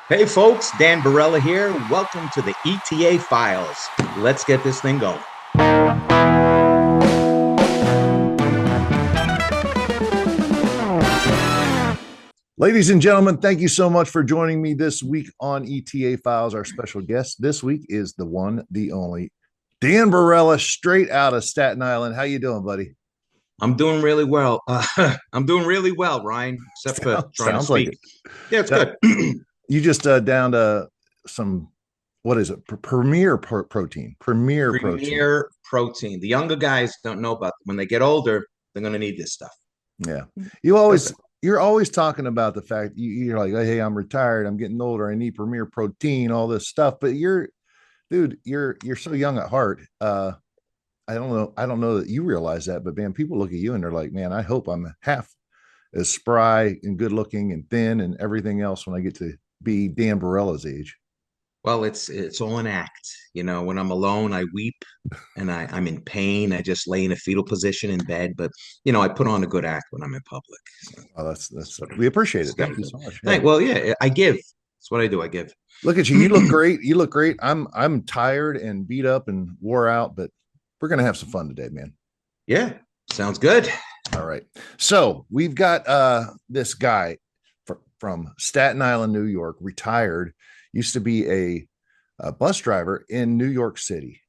Hey folks, Dan Barrella here. Welcome to the ETA Files. Let's get this thing going. Ladies and gentlemen, thank you so much for joining me this week on ETA Files. Our special guest this week is the one, the only, Dan Barrella, straight out of Staten Island. How you doing, buddy? I'm doing really well. I'm doing really well, Ryan, except for trying to Sounds like speak. it. Yeah, it's That good. you just downed some, what is it? Protein. Premier protein. Premier protein. The younger guys don't know about when they get older, they're going to need this stuff. Yeah. You always Perfect. you're always talking about the fact you're like, hey, I'm retired, I'm getting older, I need premier protein, all this stuff. But you're so young at heart. I don't know that you realize that, but man, people look at you and they're like, man, I hope I'm half as spry and good looking and thin and everything else when I get to be Dan Barella's age. Well, it's all an act. When I'm alone, I weep and I'm in pain. I just lay in a fetal position in bed. But I put on a good act when I'm in public. So Oh, that's that's what we appreciate it's it. got Thank to you do. so much. Yeah. Hey, well, yeah, I give. That's what I do. I give. Look at you. You look great. You look great. I'm tired and beat up and wore out, but we're gonna have some fun today, man. Yeah, sounds good. All right. So we've got this guy from Staten Island, New York, retired, used to be a bus driver in New York City.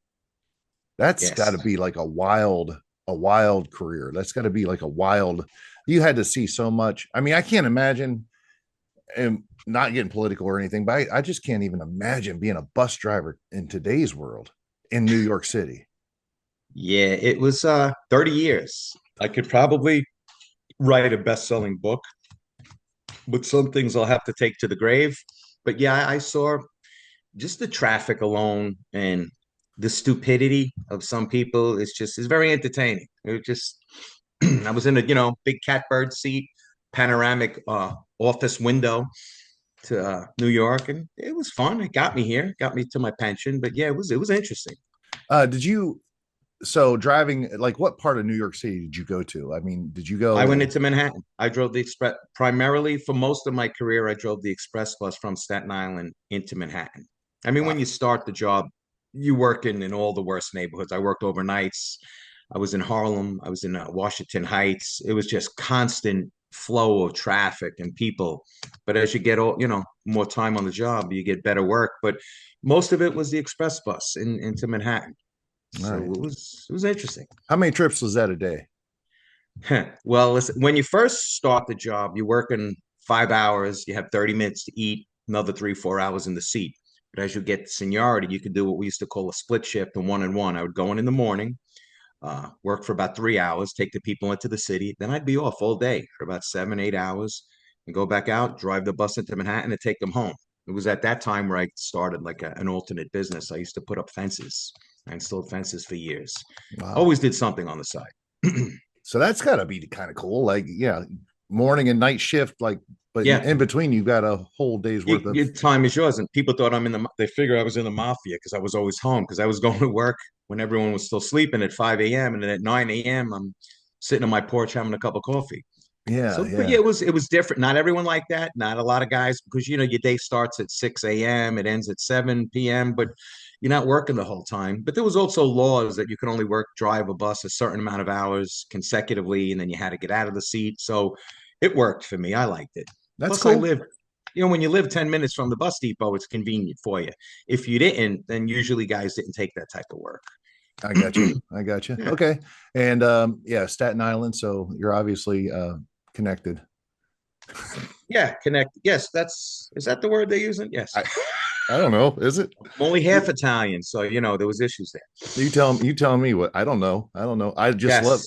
That's got Yes. to be like a wild career. That's got to be like a wild. You had to see so much. I mean, I can't imagine, and not getting political or anything, but I just can't even imagine being a bus driver in today's world in New York City. Yeah, it was 30 years. I could probably write a best-selling book, but some things I'll have to take to the grave. But yeah, I saw just the traffic alone and the stupidity of some people is very entertaining. It just I was in a big catbird seat, panoramic office window to New York, and it was fun. It got me here, got me to my pension. But yeah, it was interesting. Did you? So driving, like, what part of New York City did you go to? I mean, did you I went go? into Manhattan. I drove the express primarily for most of my career. I drove the express bus from Staten Island into Manhattan. I mean, when Wow. you start the job, you work in all the worst neighborhoods. I worked overnights. I was in Harlem. I was in Washington Heights. It was just constant flow of traffic and people. But as you get more time on the job, you get better work. But most of it was the express bus into Manhattan. All So right. it was interesting. How many trips was that a day? Well, listen, when you first start the job, you're working 5 hours, you have 30 minutes to eat, another 3, 4 hours in the seat. But as you get seniority, you could do what we used to call a split shift, a one and one. I would go in the morning, work for about 3 hours, take the people into the city. Then I'd be off all day for about 7, 8 hours and go back out, drive the bus into Manhattan and take them home. It was at that time where I started like an alternate business. I used to put up fences. I installed fences for years. Wow. Always did something on the side. So that's got to be kind of cool. Like, yeah, morning and night shift, like, but Yeah, in between, you've got a whole day's worth of. your time is yours. And people thought they figure I was in the mafia because I was always home because I was going to work when everyone was still sleeping at 5 a.m. And then at 9 a.m. I'm sitting on my porch having a cup of coffee. Yeah, So, but yeah, yeah. it was different. Not everyone like that. Not a lot of guys because your day starts at 6 a.m. It ends at 7 p.m. But you're not working the whole time. But there was also laws that you can only drive a bus a certain amount of hours consecutively, and then you had to get out of the seat. So it worked for me. I liked it. That's Plus, I cool. live when you live 10 minutes from the bus depot, it's convenient for you. If you didn't, then usually guys didn't take that type of work. I got you. I got you. Yeah. Okay. And yeah, Staten Island. So you're obviously connected. Yeah. Connect. Yes. Is that the word they're using? Yes. I I don't know. Is it? I'm only half Italian. So, there was issues there. You tell me what. I don't know. I don't know. I just love.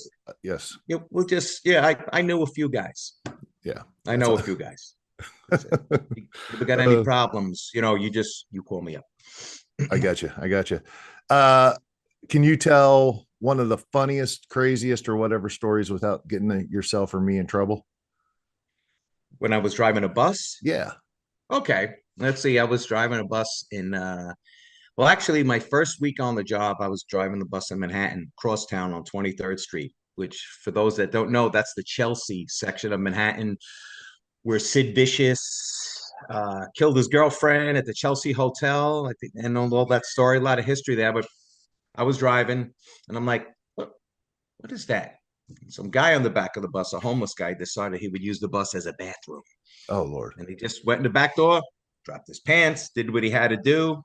Yes. Yes. Yeah, I knew a few guys. Yeah. I That's know all. a few guys. That's it. If you got any problems, you call me up. I got you. I got you. Uh, can you tell one of the funniest, craziest, or whatever stories without getting yourself or me in trouble? When I was driving a bus, Yeah. okay. Let's see. I was driving a bus well, actually, my first week on the job, I was driving the bus in Manhattan, crosstown on 23rd Street, which, for those that don't know, that's the Chelsea section of Manhattan, where Sid Vicious, killed his girlfriend at the Chelsea Hotel. I think, and all that story, a lot of history there. But I was driving, and I'm like, what is that? Some guy on the back of the bus, a homeless guy, decided he would use the bus as a bathroom. Oh Lord. And he just went in the back door, dropped his pants, did what he had to do,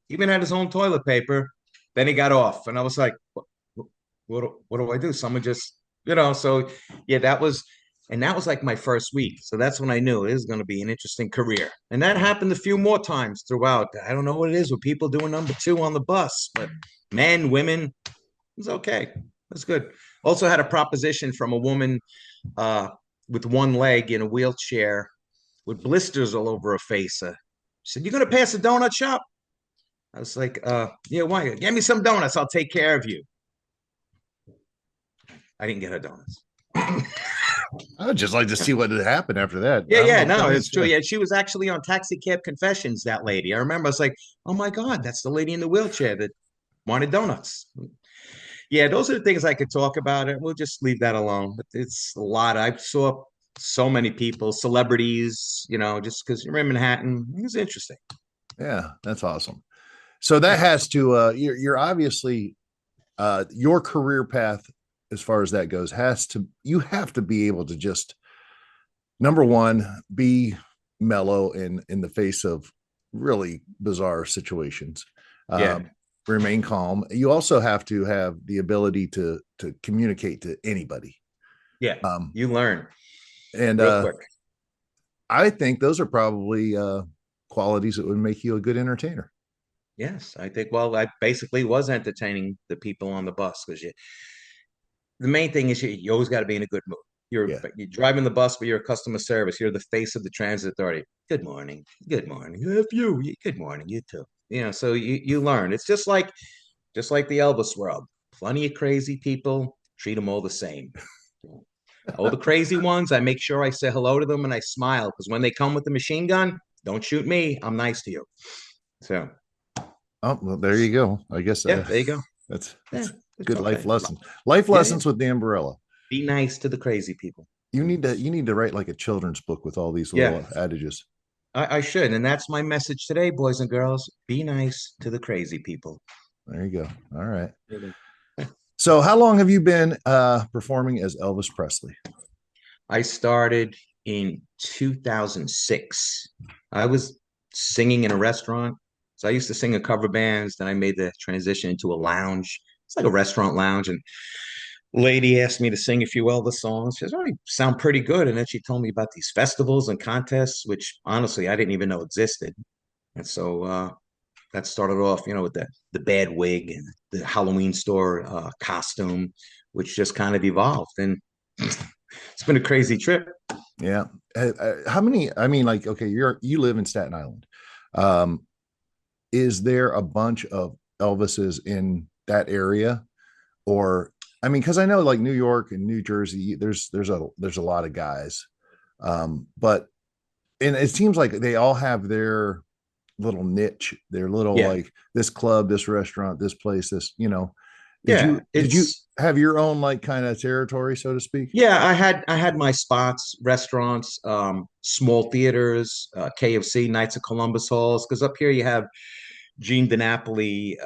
even had his own toilet paper. Then he got off. And I was like, what do I do? Someone just, so yeah, that was like my first week. So that's when I knew it was going to be an interesting career. And that happened a few more times throughout. I don't know what it is with people doing number two on the bus, but men, women, it's okay. That's good. Also had a proposition from a woman with one leg in a wheelchair with blisters all over her face. She said, "You gonna pass a donut shop?" I was like, yeah, why? Get me some donuts. I'll take care of you. I didn't get her donuts. I would just like to see what had happened after that. Yeah, no, it's true. Yeah, she was actually on Taxi Cab Confessions, that lady. I remember I was like, oh my God, that's the lady in the wheelchair that wanted donuts. Yeah, those are the things I could talk about. We'll just leave that alone. But it's a lot. I saw so many people, celebrities, just because you're in Manhattan. It's interesting. Yeah, that's awesome. So that has to you're obviously your career path as far as that goes you have to be able to just number one be mellow in the face of really bizarre situations. Yeah. Remain calm. You also have to have the ability to communicate to anybody. Yeah. You learn. And real quick. I think those are probably qualities that would make you a good entertainer. Yes, I think. Well, I basically was entertaining the people on the bus because the main thing is you always got to be in a good mood. You're driving the bus, but you're a customer service. You're the face of the transit authority. Good morning. Good morning. You. Good morning. You too. So you learn. It's just like the Elvis world. Plenty of crazy people. Treat them all the same. All the crazy ones, I make sure I say hello to them and I smile because when they come with the machine gun, don't shoot me. I'm nice to you. So. Oh, well, there you go. I guess. Yeah, there you go. That's good okay. Life lesson. Life lessons with Dan Barrella. Be nice to the crazy people. You need to write like a children's book with all these little adages. I should, and that's my message today, boys and girls. Be nice to the crazy people. There you go. All right. So, how long have you been performing as Elvis Presley? I started in 2006. I was singing in a restaurant. So I used to sing in cover bands. Then I made the transition into a lounge. It's like a restaurant lounge. And lady asked me to sing a few Elvis songs. She said, "Oh, you sound pretty good." And then she told me about these festivals and contests, which honestly I didn't even know existed. And so that started off, with the bad wig and the Halloween store costume, which just kind of evolved. And it's been a crazy trip. Yeah. How many? I mean, like, okay, you live in Staten Island. Is there a bunch of Elvises in that area? Or, I mean, because I know like New York and New Jersey, there's a lot of guys. But and it seems like they all have their little niche, their little like this club, this restaurant, this place, this, did you have your own like kind of territory, so to speak? Yeah, I had my spots, restaurants, small theaters, KFC, Knights of Columbus halls, because up here you have Gene DiNapoli,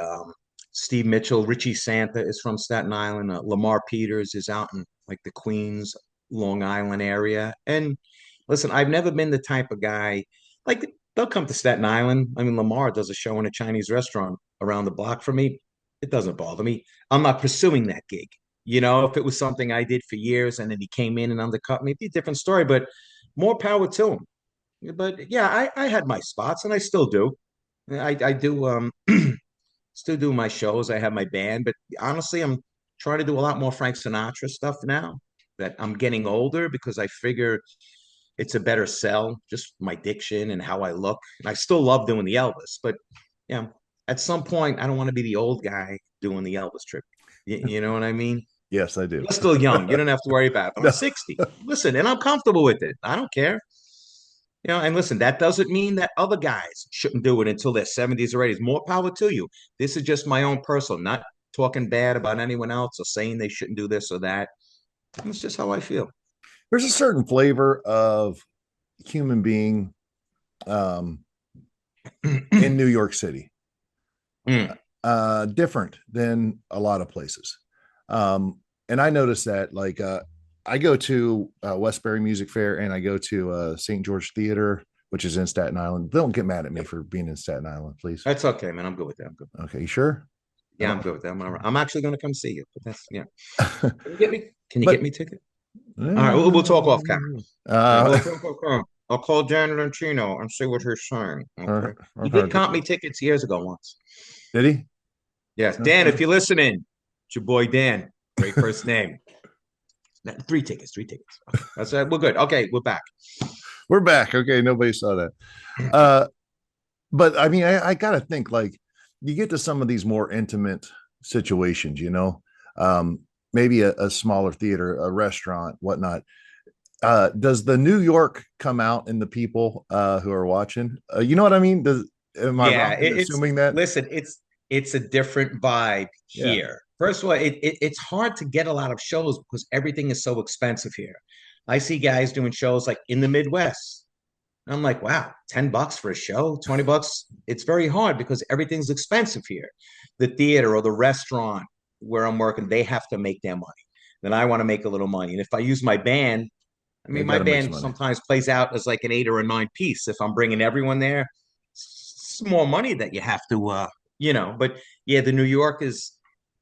Steve Mitchell, Richie Santa is from Staten Island, Lamar Peters is out in like the Queens, Long Island area. And listen, I've never been the type of guy like they'll come to Staten Island. I mean, Lamar does a show in a Chinese restaurant around the block from me. It doesn't bother me. I'm not pursuing that gig. If it was something I did for years and then he came in and undercut me, it'd be a different story, but more power to him. But yeah, I had my spots and I still do. I do still do my shows. I have my band, but honestly, I'm trying to do a lot more Frank Sinatra stuff now that I'm getting older because I figure it's a better sell, just my diction and how I look. And I still love doing the Elvis, but at some point, I don't want to be the old guy doing the Elvis trip. You know what I mean? Yes, I do. You're still young. You don't have to worry about it. I'm 60. Listen, and I'm comfortable with it. I don't care. And listen, that doesn't mean that other guys shouldn't do it until their 70s or 80s. More power to you. This is just my own personal, not talking bad about anyone else or saying they shouldn't do this or that. It's just how I feel. There's a certain flavor of human being um, in New York City. Mm. Different than a lot of places. And I noticed that like I go to Westbury Music Fair and I go to St. George Theater, which is in Staten Island. Don't get mad at me Yep. for being in Staten Island, please. That's okay, man. I'm good with that. I'm good. Okay, you sure? I Yeah, I'm don't. good with that. I'm actually going to come see you, but that's yeah. Can you get me? Can you get But me ticket? All right, we'll talk off camera. Yeah, uh, we'll talk off camera. I'll call Dan Lancino and see what he's saying. Okay. He did okay. comp me tickets years ago once. Did he? Yes, Dan, Okay. if you're listening, it's your boy Dan. Great first name. Three tickets, three tickets. Okay. That's we're good. Okay, we're back. We're back. Okay, nobody saw that. Uh, but I mean, I gotta think like you get to some of these more intimate situations, you know, um, maybe a smaller theater, a restaurant, whatnot. Does the New York come out in the people who are watching? You know what I mean? Am I Yeah, wrong in it's assuming that? listen, it's a different vibe Yeah, here. First of all, it's hard to get a lot of shows because everything is so expensive here. I see guys doing shows like in the Midwest. I'm like, wow, $10 for a show, $20. It's very hard because everything's expensive here. The theater or the restaurant where I'm working, they have to make their money. Then I want to make a little money. And if I use my band, I they mean, my got to make some band money. sometimes plays out as like an 8 or a 9 piece. If I'm bringing everyone there, it's more money that you have to, But yeah, the New York is,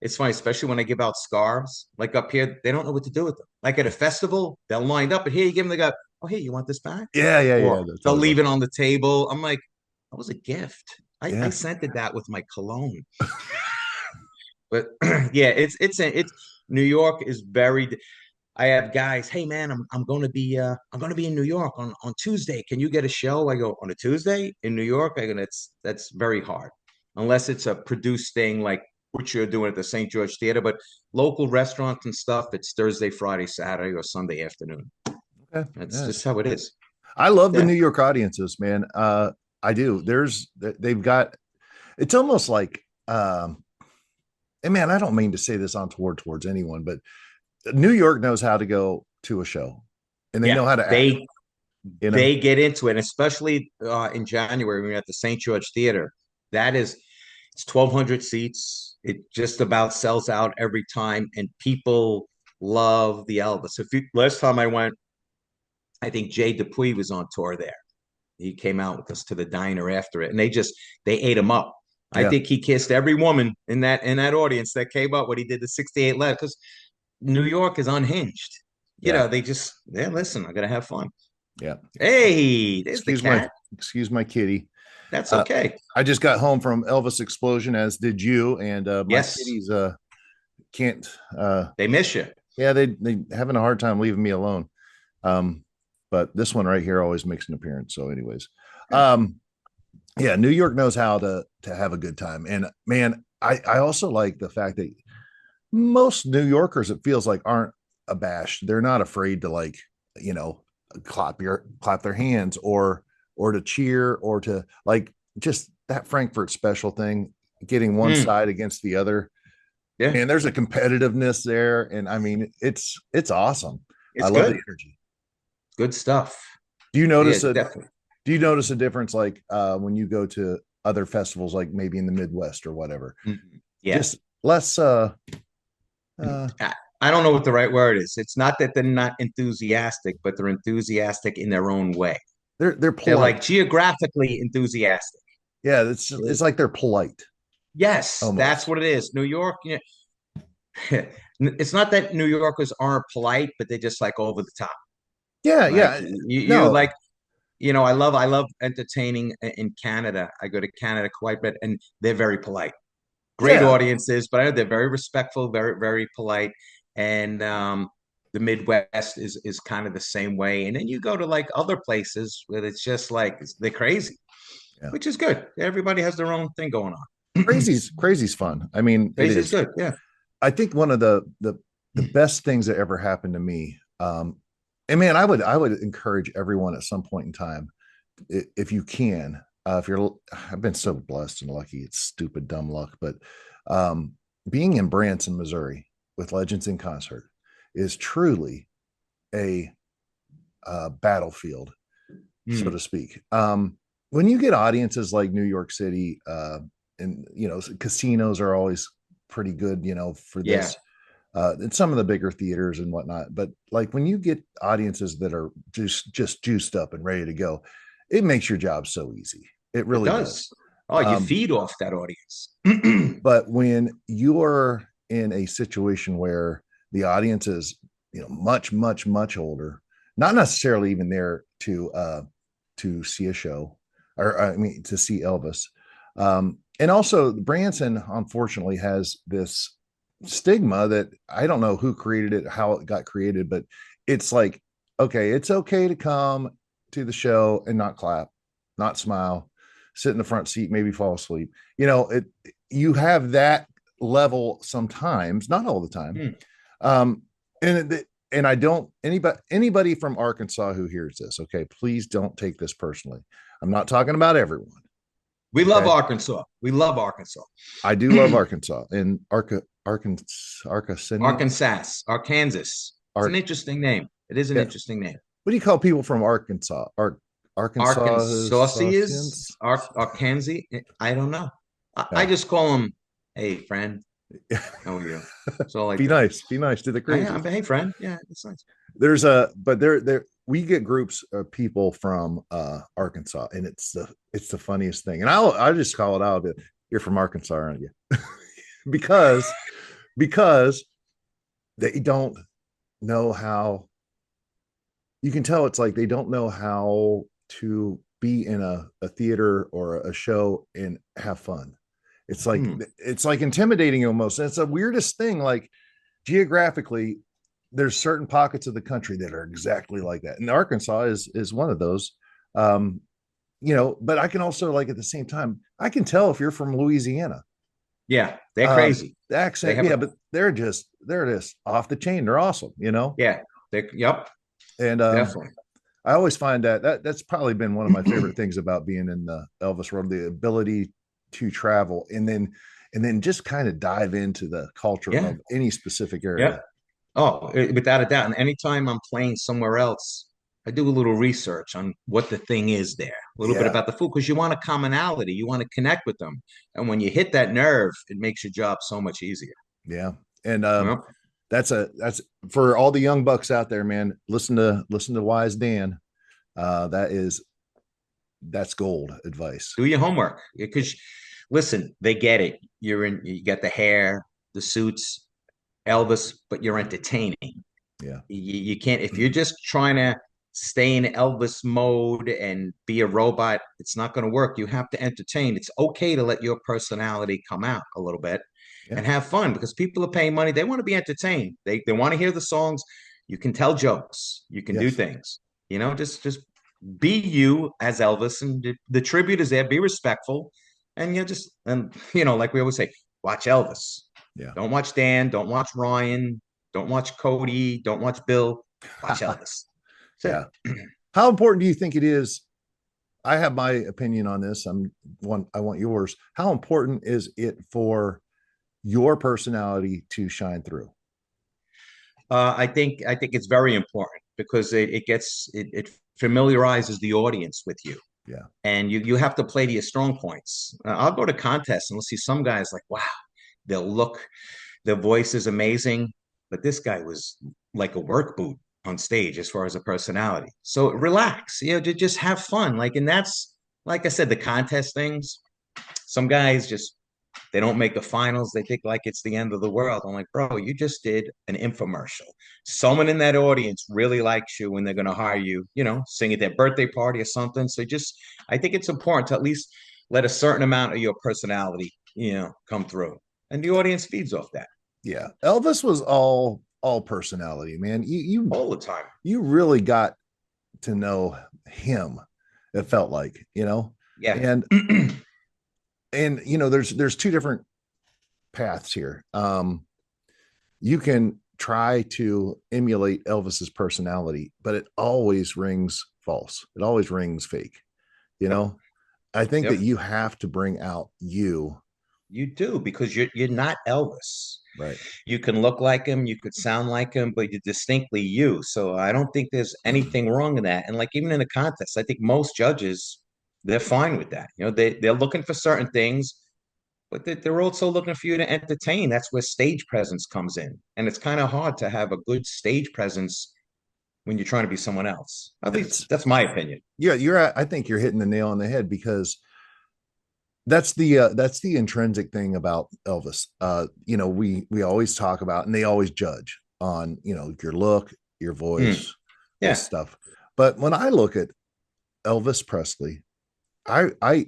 it's funny, especially when I give out scarves. Like up here, they don't know what to do with them. Like at a festival, they'll line up, and here you give them, they go, oh, hey, you want this back? Yeah, yeah, yeah. Or That's they'll totally leave right. it on the table. I'm like, that was a gift. I Yeah, scented that with my cologne. But yeah, it's New York is very. I have guys, hey man, I'm gonna be in New York on Tuesday. Can you get a show? I go, on a Tuesday in New York? I go, that's very hard. Unless it's a produced thing like what you're doing at the St. George Theater, but local restaurants and stuff, it's Thursday, Friday, Saturday, or Sunday afternoon. okay. That's Yeah. just how it is. I love the Yeah. New York audiences, man. I do. They've got. It's almost like, and man, I don't mean to say this on towards anyone, but New York knows how to go to a show, and they Yeah. know how to act. They You know. they get into it, and especially in January when we're at the St. George Theater. That is, it's 1,200 seats. It just about sells out every time, and people love the Elvis. Last time I went, I think Jay Dupuis was on tour there. He came out with us to the diner after it, and they ate him up. I Yeah. think he kissed every woman in that audience that came up when he did the 68 Live because New York is unhinged. Yeah. They just, yeah, listen, I gotta have fun. Yeah. Hey, there's the Excuse my cat. excuse my kitty. That's Uh, okay. I just got home from Elvis Explosion, as did you, and my Yes, kitties can't. they miss you. Yeah, they having a hard time leaving me alone. Um, but this one right here always makes an appearance. So, anyways, Good. um, yeah, New York knows how to have a good time, and man, I also like the fact that most New Yorkers, it feels like, aren't abashed. They're not afraid to like, you know, clap their hands or to cheer or to like just that Frankfurt special thing, getting one Mm, side against the other. yeah, And there's a competitiveness there. And I mean, it's awesome. I it's love the good. energy. Good stuff. Do you Yeah, notice a definitely. do you notice a difference like when you go to other festivals, like maybe in the Midwest or whatever? Mhm. Yeah. Just less uh I don't know what the right word is. It's not that they're not enthusiastic, but they're enthusiastic in their own way. they're They're like polite. geographically enthusiastic. Yeah, it's like they're polite Yes, that's almost. what it is. New York, it's not that New Yorkers aren't polite, but they're just like over the top. Yeah, Like yeah. you No, like, I love entertaining in Canada. I go to Canada quite a bit, and they're very polite. Great yeah, audiences, but they're very respectful, very, very polite. And the Midwest is kind of the same way. And then you go to like other places where it's just like they're crazy, yeah. which is good. Everybody has their own thing going on. Crazy's fun. I mean, it Crazy is is. good. Yeah. I think one of the best things that ever happened to me. And man, I would encourage everyone at some point in time, if you can, if you're, I've been so blessed and lucky. It's stupid, dumb luck, but um, being in Branson, Missouri, with Legends in Concert is truly a battlefield, so Mm. to speak. when you get audiences like New York City, and casinos are always pretty good, for Yeah, this, and some of the bigger theaters and whatnot. But like when you get audiences that are just juiced up and ready to go, it makes your job so easy. It it really does. does. Oh, you Um, feed off that audience. but when you're in a situation where the audience is, much, much, much older, not necessarily even there to see a show, or I mean to see Elvis. And also Branson unfortunately has this stigma that I don't know who created it, how it got created, but it's like, okay, it's okay to come to the show and not clap, not smile, sit in the front seat, maybe fall asleep. You have that level sometimes, not all the time. Hmm. Um, and I don't anybody from Arkansas who hears this, okay, please don't take this personally. I'm not talking about everyone. We love Okay. Arkansas. We love Arkansas. I do love Arkansas and Arkansas. Arkansas. It's an interesting name. It is an Yeah. interesting name. What do you call people from Arkansas? Arkansasians? Arkansas. I don't know. I Yeah. just call them, hey, friend. How are you? So like Be that. nice. Be nice to the crazy. Hey, friend. Yeah, it's nice. There's a but there we get groups of people from Arkansas, and it's the funniest thing. And I'll just call it out. You're from Arkansas, aren't you? because because they don't know how. You can tell it's like they don't know how to be in a theater or a show and have fun. It's like intimidating almost. And it's the weirdest thing. Like geographically, there's certain pockets of the country that are exactly like that, and Arkansas is one of those. Um, but I can also, like, at the same time, I can tell if you're from Louisiana. Yeah, they're crazy. The They accent, have yeah, but they're just off the chain. They're awesome. yeah, yep, And definitely. I always find that's probably been one of my favorite things about being in the Elvis world, the ability to travel and then just kind of dive into the culture Yeah, of any specific yeah. area. Oh, without a doubt. And anytime I'm playing somewhere else, I do a little research on what the thing is there, a little bit Yeah, about the food, because you want a commonality, you want to connect with them. And when you hit that nerve, it makes your job so much easier. yeah. And Well, that's for all the young bucks out there, man. Listen to Wise Dan. That's gold advice. do your homework because listen, they get it. You get the hair, the suits, Elvis, but you're entertaining. Yeah. You can't, if you're just trying to stay in Elvis mode and be a robot, it's not going to work. You have to entertain. It's okay to let your personality come out a little bit Yeah. and have fun because people are paying money. They want to be entertained. They want to hear the songs. You can tell jokes. You can do Yes. things. Just be you as Elvis, and the tribute is there. Be respectful, and like we always say, watch Elvis. Yeah. Don't watch Dan. Don't watch Ryan. Don't watch Cody. Don't watch Bill. Watch Elvis. That's Yeah. How important do you think it is? I have my opinion on this. I want yours. How important is it for your personality to shine through? I think it's very important because it familiarizes the audience with you, Yeah. and you have to play to your strong points. I'll go to contests and we'll see some guys like, wow, they'll look, their voice is amazing, but this guy was like a work boot on stage as far as a personality. So Yeah. relax, just have fun. And that's like I said, the contest things. Some guys just they don't make the finals. They think like it's the end of the world. I'm like, bro, you just did an infomercial. Someone in that audience really likes you and they're going to hire you, sing at their birthday party or something. So I think it's important to at least let a certain amount of your personality, come through. And the audience feeds off that Yeah. Elvis was all personality, man. You all the time. you really got to know him. It felt like, Yeah. and there's two different paths here. You can try to emulate Elvis's personality, but it always rings false. It always rings fake. You Yep. know, I think that Yep. you have to bring out you. You do because you're not Elvis. Right. You can look like him, you could sound like him, but you're distinctly you. So I don't think there's anything wrong in that. And like even in a contest, I think most judges they're fine with that. They're looking for certain things, but they're also looking for you to entertain. That's where stage presence comes in. And it's kind of hard to have a good stage presence when you're trying to be someone else. At least That's that's my opinion. yeah, I think you're hitting the nail on the head, because that's the intrinsic thing about Elvis. We always talk about, and they always judge on, your look, your Mm, voice, this yeah, stuff. But when I look at Elvis Presley, I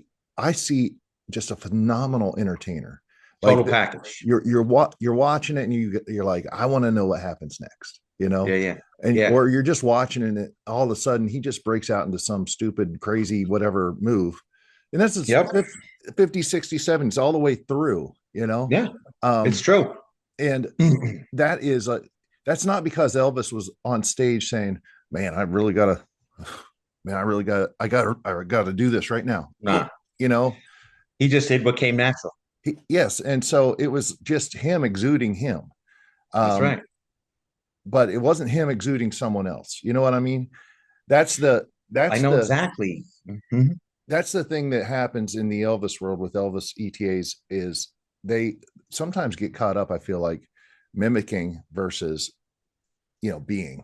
see just a phenomenal entertainer. total Like package. you're watching it and you're like, I want to know what happens next, Yeah, yeah, and yeah. or you're just watching it and all of a sudden he just breaks out into some stupid crazy whatever move, and that's his Yep. 50, 60, 70s all the way through, Yeah, it's um true. and that is that's not because Elvis was on stage saying, man, I really gotta man, I gotta do this right now. Nah, You know, he just did what came natural. yes. And so it was just him exuding him. That's Um, right. but it wasn't him exuding someone else. You know what I mean? That's the I that's know the exactly. Mhm. that's the thing that happens in the Elvis world with Elvis ETAs is they sometimes get caught up, I feel like, mimicking versus, being,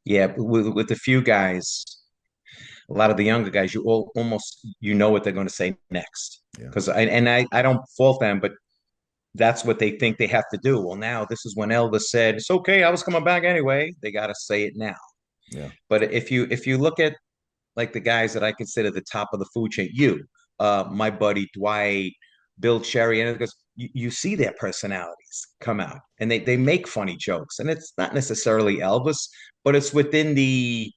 Yeah, with a few guys, a lot of the younger guys, almost know what they're going to say next. Yeah. Because I don't fault them, but that's what they think they have to do. Well, now this is when Elvis said, "It's okay, I was coming back anyway." They got to say it now. Yeah. But if you look at like the guys that I consider the top of the food chain, my buddy Dwight, Bill Cherry, and because you see their personalities come out and they make funny jokes. And it's not necessarily Elvis, but it's within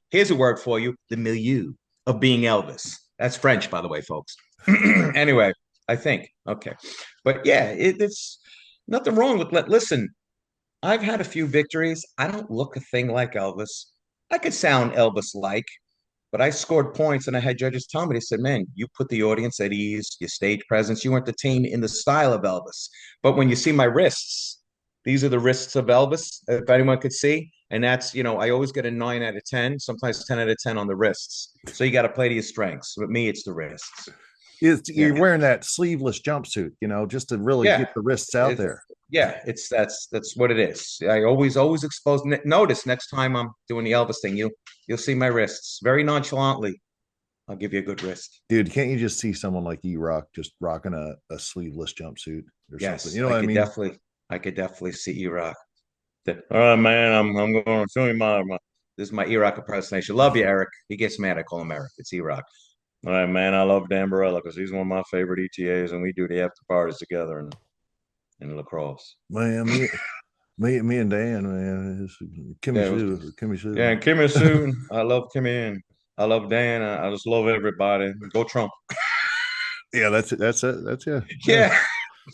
here's a word for you, the milieu of being Elvis. That's French, by the way, folks. Anyway, I think. Okay. But yeah, it's nothing wrong with listen, I've had a few victories. I don't look a thing like Elvis. I could sound Elvis like, but I scored points and I had judges tell me, they said, man, you put the audience at ease, your stage presence, you entertain in the style of Elvis. But when you see my wrists, these are the wrists of Elvis, if anyone could see. And that's, I always get a 9 out of 10, sometimes 10 out of 10 on the wrists. So you got to play to your strengths. With me, it's the wrists. You're Yeah. wearing that sleeveless jumpsuit, just to really Yeah. get the wrists out It's, there. yeah, that's what it is. I always expose. Notice next time I'm doing the Elvis thing, you'll see my wrists very nonchalantly. I'll give you a good wrist. Dude, can't you just see someone like E-Rock just rocking a sleeveless jumpsuit or something? Yes, You know what I mean? I could definitely see E-Rock. All right, man, I'm going to show you my. This is my E-Rock impersonation. Love you, Eric. He gets mad. I call him Eric. It's E-Rock. All right, man. I love Dan Barrella because he's one of my favorite ETAs, and we do the after parties together in lacrosse. Man, me and Dan, man, Kimmy Yeah, Sue, Kimmy yeah, Sue. and Kimmy soon. I love Kimmy and I love Dan. I just love everybody. Go Trump. Yeah, that's it. That's it. That's it. Yeah. Yeah,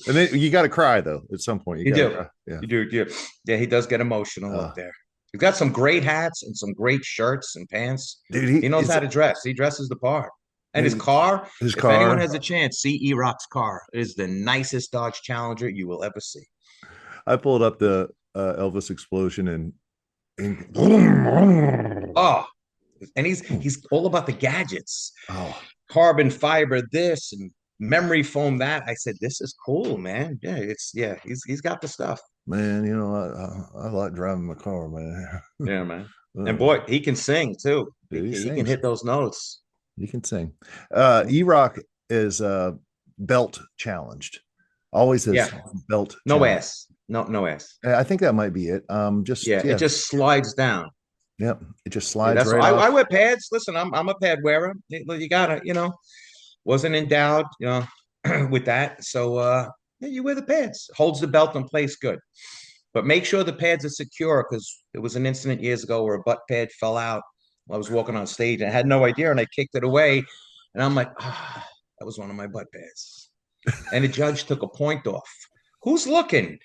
And then you got to cry though. At some point, you you got to do. cry. Yeah. You do. Yeah, he does get emotional Uh, up there. He's got some great hats and some great shirts and pants. dude, He knows how to dress. He dresses the part. And his car, his if anyone car. has a chance, see E-Rock's car. It is the nicest Dodge Challenger you will ever see. I pulled up the Elvis explosion and Oh, and he's all about the gadgets. oh Carbon fiber this and memory foam that. I said, this is cool, man. He's got the stuff. man, I like driving my car, man. Yeah, man. And boy, he can sing too. Dude, he He can sings. hit those notes. You can sing. E-Rock is belt challenged. Always is Yeah. belt No challenged. ass. No ass. I think that might be it. Just Yeah, it just slides down. yep. It just Yeah, slides that's right I off. wear pads. Listen, I'm a pad wearer. You gotta, wasn't endowed, with that. So yeah, you wear the pads. Holds the belt in place good. But make sure the pads are secure because there was an incident years ago where a butt pad fell out while I was walking on stage. And I had no idea and I kicked it away. And I'm like, that was one of my butt pads. And the judge took a point off. Who's looking?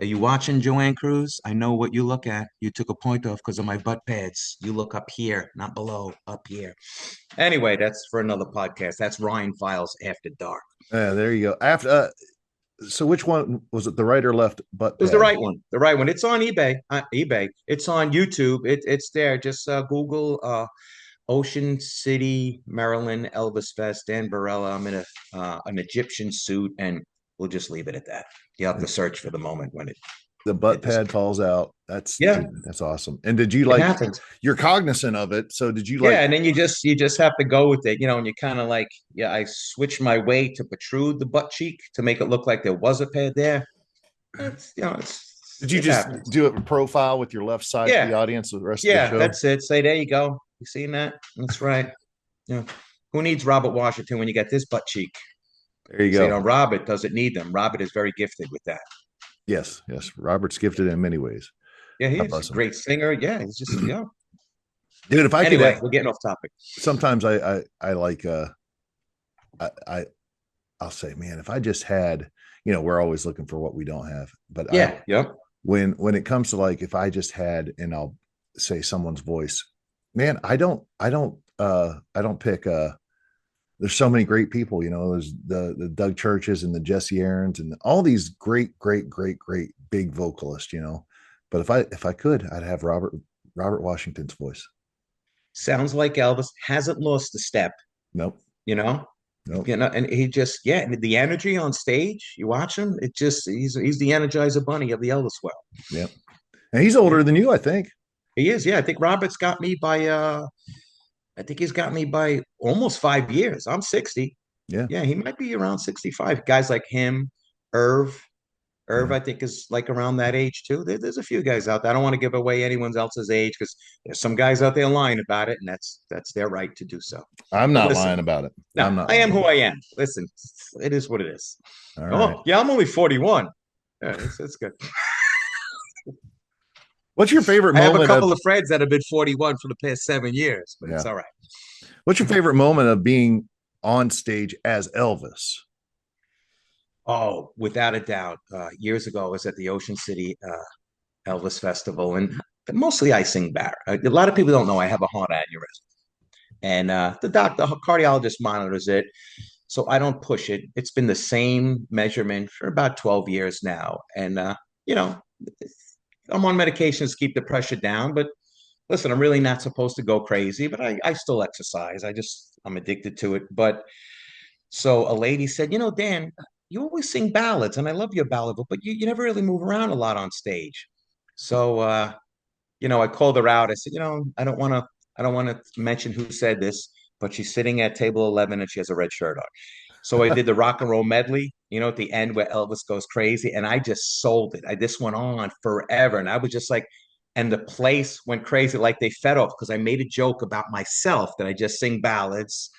Are you watching, Joanne Cruz? I know what you look at. You took a point off because of my butt pads. You look up here, not below, up here. Anyway, that's for another podcast. That's Ryan Files After Dark. Yeah, there you go. After so which one was it, the right or left butt It was the pad? right one. The right one. It's on eBay. It's on YouTube. It's there. Just Google Ocean City, Maryland, Elvis Fest, Dan Barrella. I'm in a an Egyptian suit, and we'll just leave it at that. You have to search for the moment when The butt it just pad falls out. That's yeah, dude, that's awesome. And did you it like happens. you're cognizant of it? So did you like Yeah, and then you just have to go with it, and you kind of like, yeah, I switched my way to protrude the butt cheek to make it look like there was a pad there. did you It just happens. do a profile with your left side for the Yeah, audience the rest of the yeah, show? that's it. Say there you go. You seen that? That's right. Yeah. Who needs Robert Washington when you get this butt cheek? There you Say, go. Robert doesn't need them. Robert is very gifted with that. Yes, yes. Robert's gifted in many ways. Yeah, he God is. bless him. Great singer. Yeah, he's just, yeah. Dude, if I could Anyway, we're getting off topic. sometimes I like I I'll say, man, if I just had, we're always looking for what we don't have. But Yeah, yep. when it comes to like if I just had, and I'll say someone's voice, man, I don't pick there's so many great people, there's the Doug Churches and the Jesse Aarons and all these great, great, great, great big vocalists, But if I could, I'd have Robert Washington's voice. Sounds like Elvis hasn't lost a step, Nope. you know? Nope. And he just, yeah, and the energy on stage, you watch him, he's the Energizer Bunny of the Elvis world. Yep. And he's Yeah, older than you, I think. he is. Yeah, I think he's got me by almost 5 years. I'm 60. Yeah. Yeah, he might be around 65. Guys like him, Irv. Irv, Yeah. I think, is like around that age too. There's a few guys out there. I don't want to give away anyone else's age because there's some guys out there lying about it, and that's their right to do so. I'm But not listen, lying about it. no, I'm not I am lying. who I am. Listen, it is what it is. All right. Oh, yeah, I'm only 41. Yeah, it's good. What's your favorite I have a moment couple of of friends that have been 41 for the past 7 years, but yeah. it's all right. What's your favorite moment of being on stage as Elvis? Oh, without a doubt. Years ago, I was at the Ocean City Elvis Festival, and mostly I sing bar. A lot of people don't know I have a heart aneurysm, and the cardiologist monitors it, so I don't push it. It's been the same measurement for about 12 years now, and you know, I'm on medications to keep the pressure down. But listen, I'm really not supposed to go crazy, but I still exercise. I'm addicted to it. But so a lady said, Dan, you always sing ballads, and I love your ballad book, but you never really move around a lot on stage. So I called her out. I said, I don't want to mention who said this, but she's sitting at table 11 and she has a red shirt on. So I did the rock and roll medley, at the end where Elvis goes crazy, and I just sold it. This went on forever, and I was just like, and the place went crazy, like they fed off because I made a joke about myself that I just sing ballads.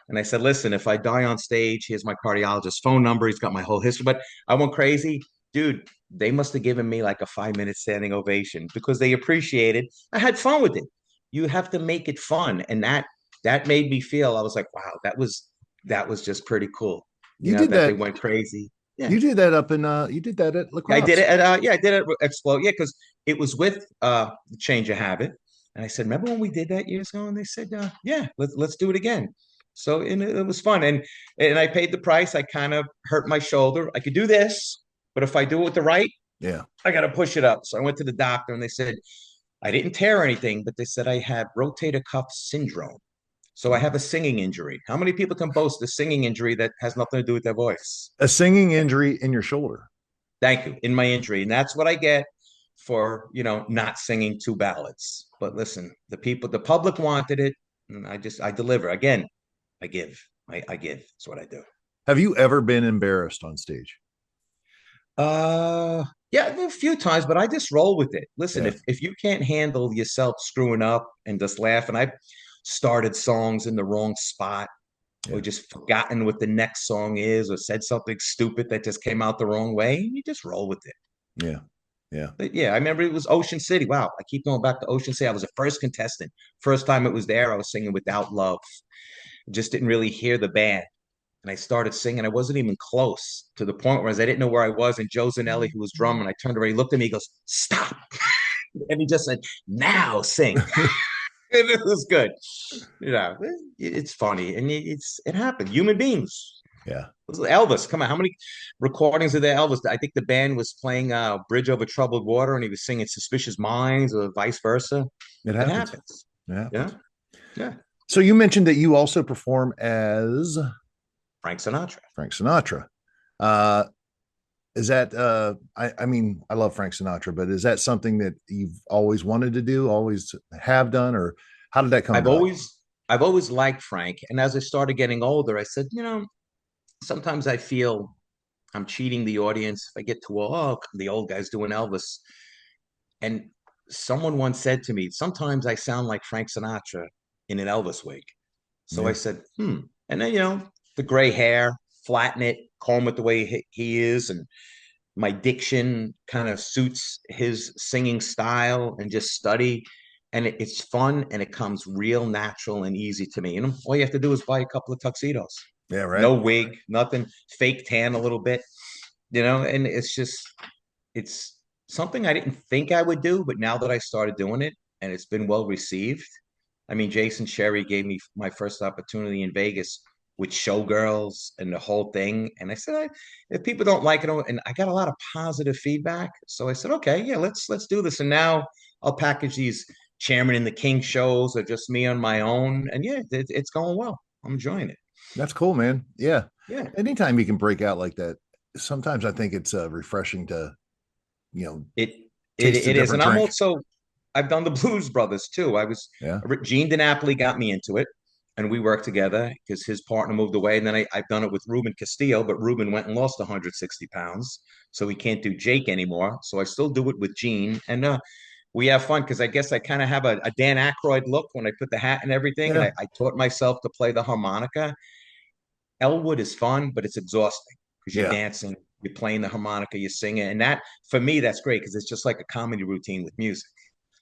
And I said, listen, if I die on stage, here's my cardiologist's phone number. He's got my whole history. But I went crazy. Dude, they must have given me like a 5 minute standing ovation because they appreciated. I had fun with it. You have to make it fun. And that made me feel, I was like, wow, that was just pretty cool. You did That they that. went crazy. Yeah. You did that up in you did that at I did lacrosse. it at I did it at Explode. Yeah, because it was with the Change of Habit. And I said, remember when we did that years ago? And they said, yeah, let's do it again. So and it was fun. And I paid the price. I kind of hurt my shoulder. I could do this, but if I do it with the right, Yeah. I gotta push it up. So I went to the doctor and they said I didn't tear anything, but they said I had rotator cuff syndrome. So I have a singing injury. How many people can boast a singing injury that has nothing to do with their voice? A singing injury in your shoulder. Thank you. In my injury. And that's what I get for, not singing two ballads. But listen, the public wanted it. And I deliver. Again, I give. I give. That's what I do. Have you ever been embarrassed on stage? Yeah, a few times, but I just roll with it. Listen, Yeah. if you can't handle yourself screwing up and just laugh, and I've started songs in the wrong spot or Yeah. just forgotten what the next song is or said something stupid that just came out the wrong way, you just roll with it. Yeah. Yeah. But yeah, I remember it was Ocean City. Wow, I keep going back to Ocean City. I was the first contestant. First time it was there, I was singing Without Love. Just didn't really hear the band. And I started singing. I wasn't even close to the point where I didn't know where I was. And Joe Zanelli, who was drumming, I turned around, he looked at me, he goes, stop. And he just said, now sing. And it was good. It's funny. And it happened. Human beings. Yeah. Elvis, come on. How many recordings of the Elvis? I think the band was playing Bridge Over Troubled Water and he was singing Suspicious Minds or vice versa. It It happens. happens. It Yeah. happens. Yeah. So you mentioned that you also perform as Frank Sinatra. Frank Sinatra. Uh, is that I mean, I love Frank Sinatra, but is that something that you've always wanted to do, always have done, or how did that come I've about? always I've always liked Frank. And as I started getting older, I said, sometimes I feel I'm cheating the audience if I get to, oh, the old guy's doing Elvis. And someone once said to me, sometimes I sound like Frank Sinatra in an Elvis wig. So I Yeah. said, hmm. And then, the gray hair, flatten it, comb it the way he is. And my diction kind of suits his singing style and just study. And it's fun and it comes real natural and easy to me. And all you have to do is buy a couple of tuxedos. Yeah, right. No wig, nothing, fake tan a little bit, and it's something I didn't think I would do, but now that I started doing it and it's been well received. I mean, Jason Sherry gave me my first opportunity in Vegas with Showgirls and the whole thing. And I said, if people don't like it, and I got a lot of positive feedback. So I said, okay, yeah, let's do this. And now I'll package these Chairman and the King shows or just me on my own. And yeah, it's going well. I'm enjoying it. That's cool, man. Yeah. Yeah. Anytime you can break out like that, sometimes I think it's refreshing to, you know, It it taste a it is, different and drink. I've done the Blues Brothers too. Yeah. Gene DiNapoli got me into it, and we worked together because his partner moved away. And then I've done it with Ruben Castillo, but Ruben went and lost 160 pounds, so he can't do Jake anymore. So I still do it with Gene, and we have fun because I guess I kind of have a Dan Aykroyd look when I put the hat and everything, and Yeah. I taught myself to play the harmonica. Elwood is fun, but it's exhausting because you're Yeah. dancing, you're playing the harmonica, you're singing. And that, for me, that's great because it's just like a comedy routine with music.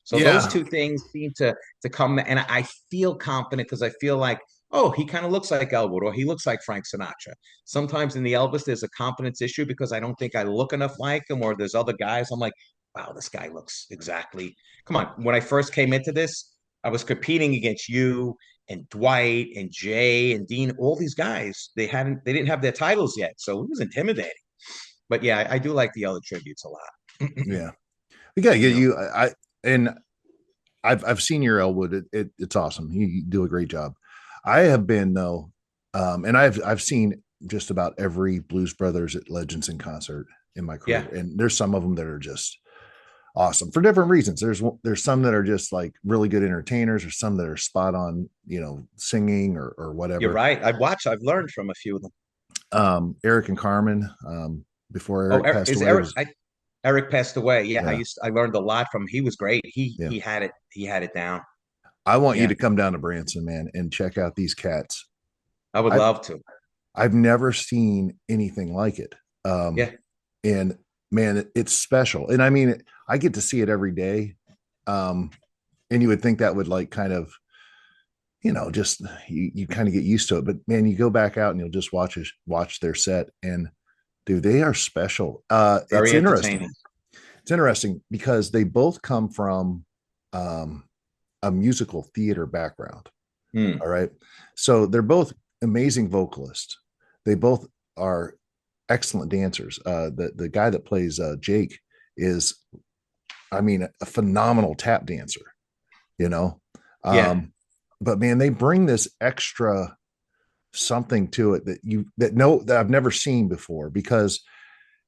So those Yeah. two things seem to come, and I feel confident because I feel like, oh, he kind of looks like Elwood or he looks like Frank Sinatra. Sometimes in the Elvis, there's a confidence issue because I don't think I look enough like him, or there's other guys. I'm like, wow, this guy looks exactly. Come on. When I first came into this, I was competing against you and Dwight and Jay and Dean, all these guys. They didn't have their titles yet, so it was intimidating. But yeah, I do like the other tributes a lot. Yeah. We gotta you get know, you. And I've seen your Elwood. It's awesome. You do a great job. I have been though, and I've seen just about every Blues Brothers at Legends in concert in my career, yeah, and there's some of them that are just awesome for different reasons. There's some that are just like really good entertainers, or some that are spot on, singing or you're whatever. right. I've learned from a few of them. Eric and Carmen, before Oh, Eric passed is away, Eric? was Eric passed away. Yeah, yeah, I learned a lot from him. He was great. yeah. He had it down. I want you Yeah, to come down to Branson, man, and check out these cats. I would I've love to. I've never seen anything like it. Yeah, And man, it's special. And I mean, I get to see it every day. Um, and you would think that would like kind of, just you kind of get used to it. But man, you go back out and you'll just watch their set, and dude, they are special. It's very interesting. entertaining. It's interesting because they both come from um, a musical theater background. Hmm. All right. So they're both amazing vocalists. They both are excellent dancers. The guy that plays Jake is, I mean, a phenomenal tap dancer, you know. Yeah, But man, they bring this extra something to it that I've never seen before, because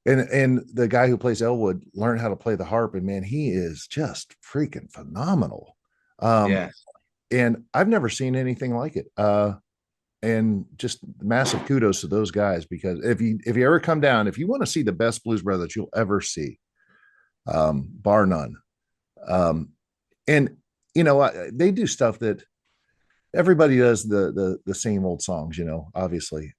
and the guy who plays Elwood learned how to play the harp, and man, he is just freaking phenomenal. Um, yeah. and I've never seen anything like it. And just massive kudos to those guys, because if you ever come down, if you want to see the best Blues Brothers you'll ever see, bar none. And they do stuff that everybody does, the same old songs, obviously.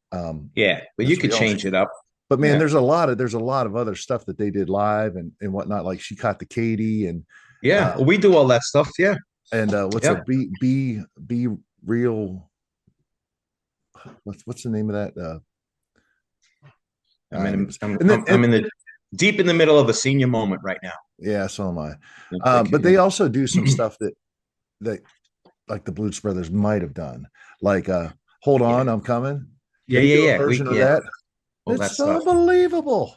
Yeah, but you As could we all change it up. But man, Yeah, there's a lot of other stuff that they did live and whatnot, like She Caught the Katie yeah. uh We do all that stuff. Yeah, and what's a yeah. be real, what's the name of that? Anyways. And then I'm in the deep in the middle of a senior moment right now. yeah, so am I. But Okay. they also do some stuff that like the Blues Brothers might have done, like Hold Yeah, On, I'm Coming. yeah, They do a yeah, yeah. version of Yeah, that. all that It's stuff. unbelievable.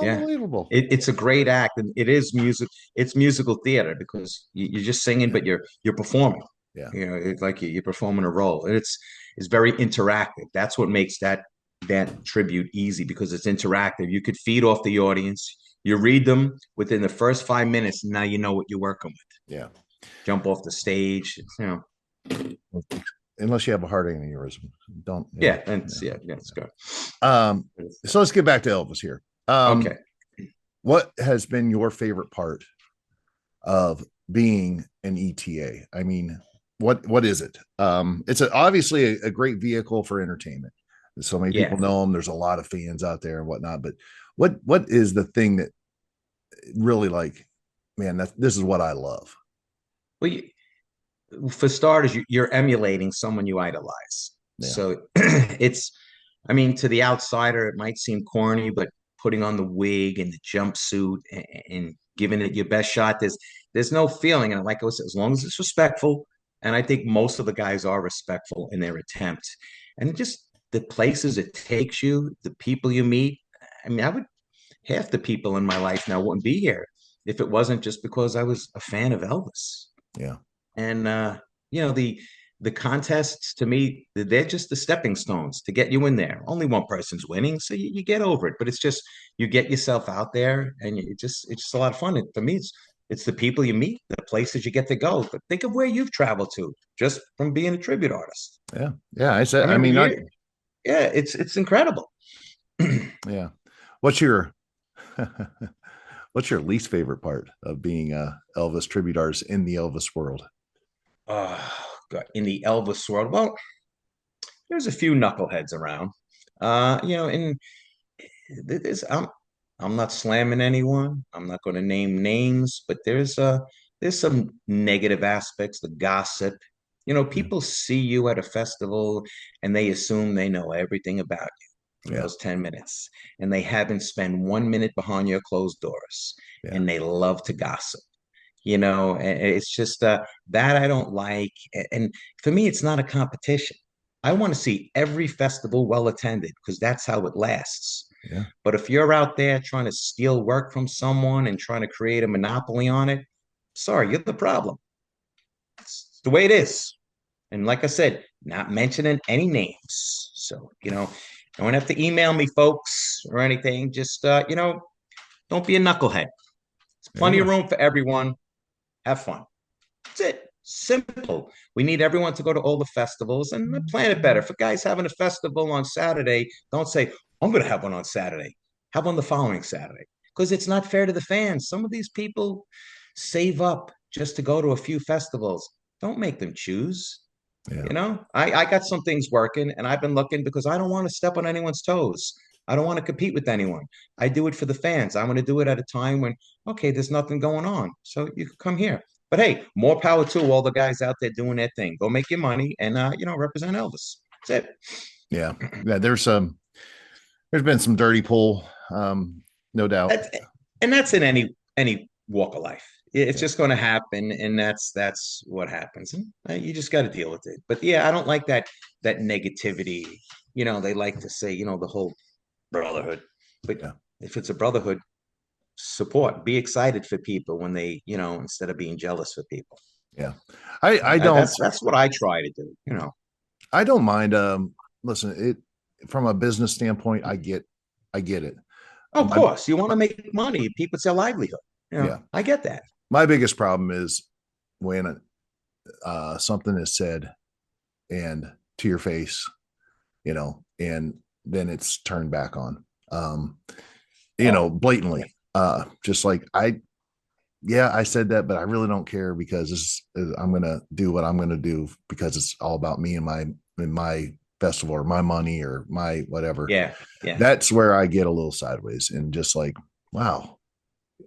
Yeah, Unbelievable. it's a great act, and it is music. It's musical theater because you're just singing, Yeah. but you're performing. Yeah. It's like you're performing a role. It's very interactive. That's what makes that tribute easy, because it's interactive. You could feed off the audience. You read them within the first 5 minutes, and now you know what you're working with. Yeah. Jump off the stage, Unless you have a heart aneurysm, don't. Yeah, and it's good. So let's get back to Elvis here. Okay. What has been your favorite part of being an ETA? I mean, what is it? It's obviously a great vehicle for entertainment. So many people know them. There's a lot of fans out there and whatnot. But what is the thing that really, like, man, this is what I love? Well, for starters, you're emulating someone you idolize. Yeah. So I mean, to the outsider, it might seem corny, but putting on the wig and the jumpsuit and giving it your best shot, there's no feeling. And like I was, as long as it's respectful, and I think most of the guys are respectful in their attempt, and just the places it takes you, the people you meet. I mean, half the people in my life now wouldn't be here if it wasn't just because I was a fan of Elvis. Yeah. And the contests, to me, they're just the stepping stones to get you in there. Only one person's winning, so you get over it. But it's just, you get yourself out there, and it's just a lot of fun. For me, it's the people you meet, the places you get to go. But think of where you've traveled to just from being a tribute artist. Yeah. Yeah. Yeah, it's incredible. Yeah. What's your what's your least favorite part of being a Elvis tribute artist in the Elvis world? God, in the Elvis world, well, there's a few knuckleheads around. And there's I'm not slamming anyone. I'm not going to name names, but there's some negative aspects, the gossip. People see you at a festival and they assume they know everything about you in those 10 minutes, and they haven't spent 1 minute behind your closed doors, and they love to gossip. And it's just that I don't like. And for me, it's not a competition. I want to see every festival well attended, because that's how it lasts. Yeah. But if you're out there trying to steal work from someone and trying to create a monopoly on it, sorry, you're the problem. It's the way it is. And like I said, not mentioning any names. So, don't have to email me, folks, or anything. Just, don't be a knucklehead. There's plenty of room for everyone. Have fun. That's it. Simple. We need everyone to go to all the festivals and plan it better. For guys having a festival on Saturday, don't say, I'm going to have one on Saturday. Have one the following Saturday. Because it's not fair to the fans. Some of these people save up just to go to a few festivals. Don't make them choose. Yeah. I got some things working, and I've been looking because I don't want to step on anyone's toes. I don't want to compete with anyone. I do it for the fans. I want to do it at a time when, okay, there's nothing going on. So you can come here. But hey, more power to all the guys out there doing their thing. Go make your money and represent Elvis. That's it. Yeah. Yeah. There's been some dirty pull, no doubt. That's in any walk of life. It's just going to happen, and that's what happens. And you just got to deal with it. But yeah, I don't like that negativity. They like to say, the whole brotherhood. But if it's a brotherhood, support, be excited for people when they, instead of being jealous for people. Yeah. I don't. That's what I try to do. I don't mind. Listen, from a business standpoint, I get it. Of course, you want to make money. People, it's their livelihood. I get that. My biggest problem is when something is said and to your face, and then it's turned back on, blatantly. Just like I said that, but I really don't care, because I'm going to do what I'm going to do because it's all about me and my festival or my money or my whatever. Yeah. That's where I get a little sideways, and just like, wow,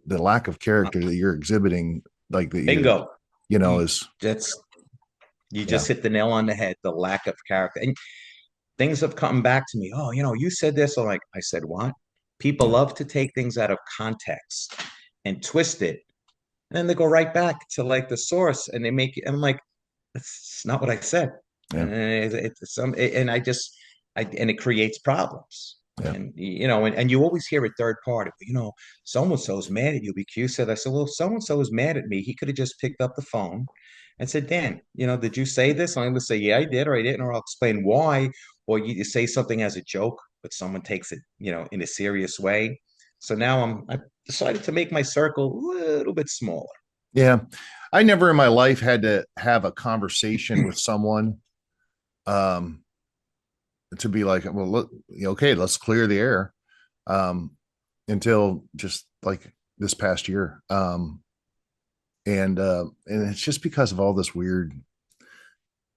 the lack of character that you're exhibiting, like the bingo, is you just hit the nail on the head. The lack of character, and things have come back to me. Oh, you said this, or like, I said what? People love to take things out of context and twist it, and then they go right back to like the source, and they make it. And I'm like, that's not what I said. Yeah. And it creates problems. Yeah. And and you always hear a third party. So and so's mad at you because you said. I said, well, so and so is mad at me. He could have just picked up the phone, and said, Dan, did you say this? I'm going to say, yeah, I did, or I didn't, or I'll explain why. Or you say something as a joke, but someone takes it, in a serious way. So now I decided to make my circle a little bit smaller. Yeah. I never in my life had to have a conversation with someone um, to be like, well, look, okay, let's clear the air um, until just like this past year. And it's just because of all this weird,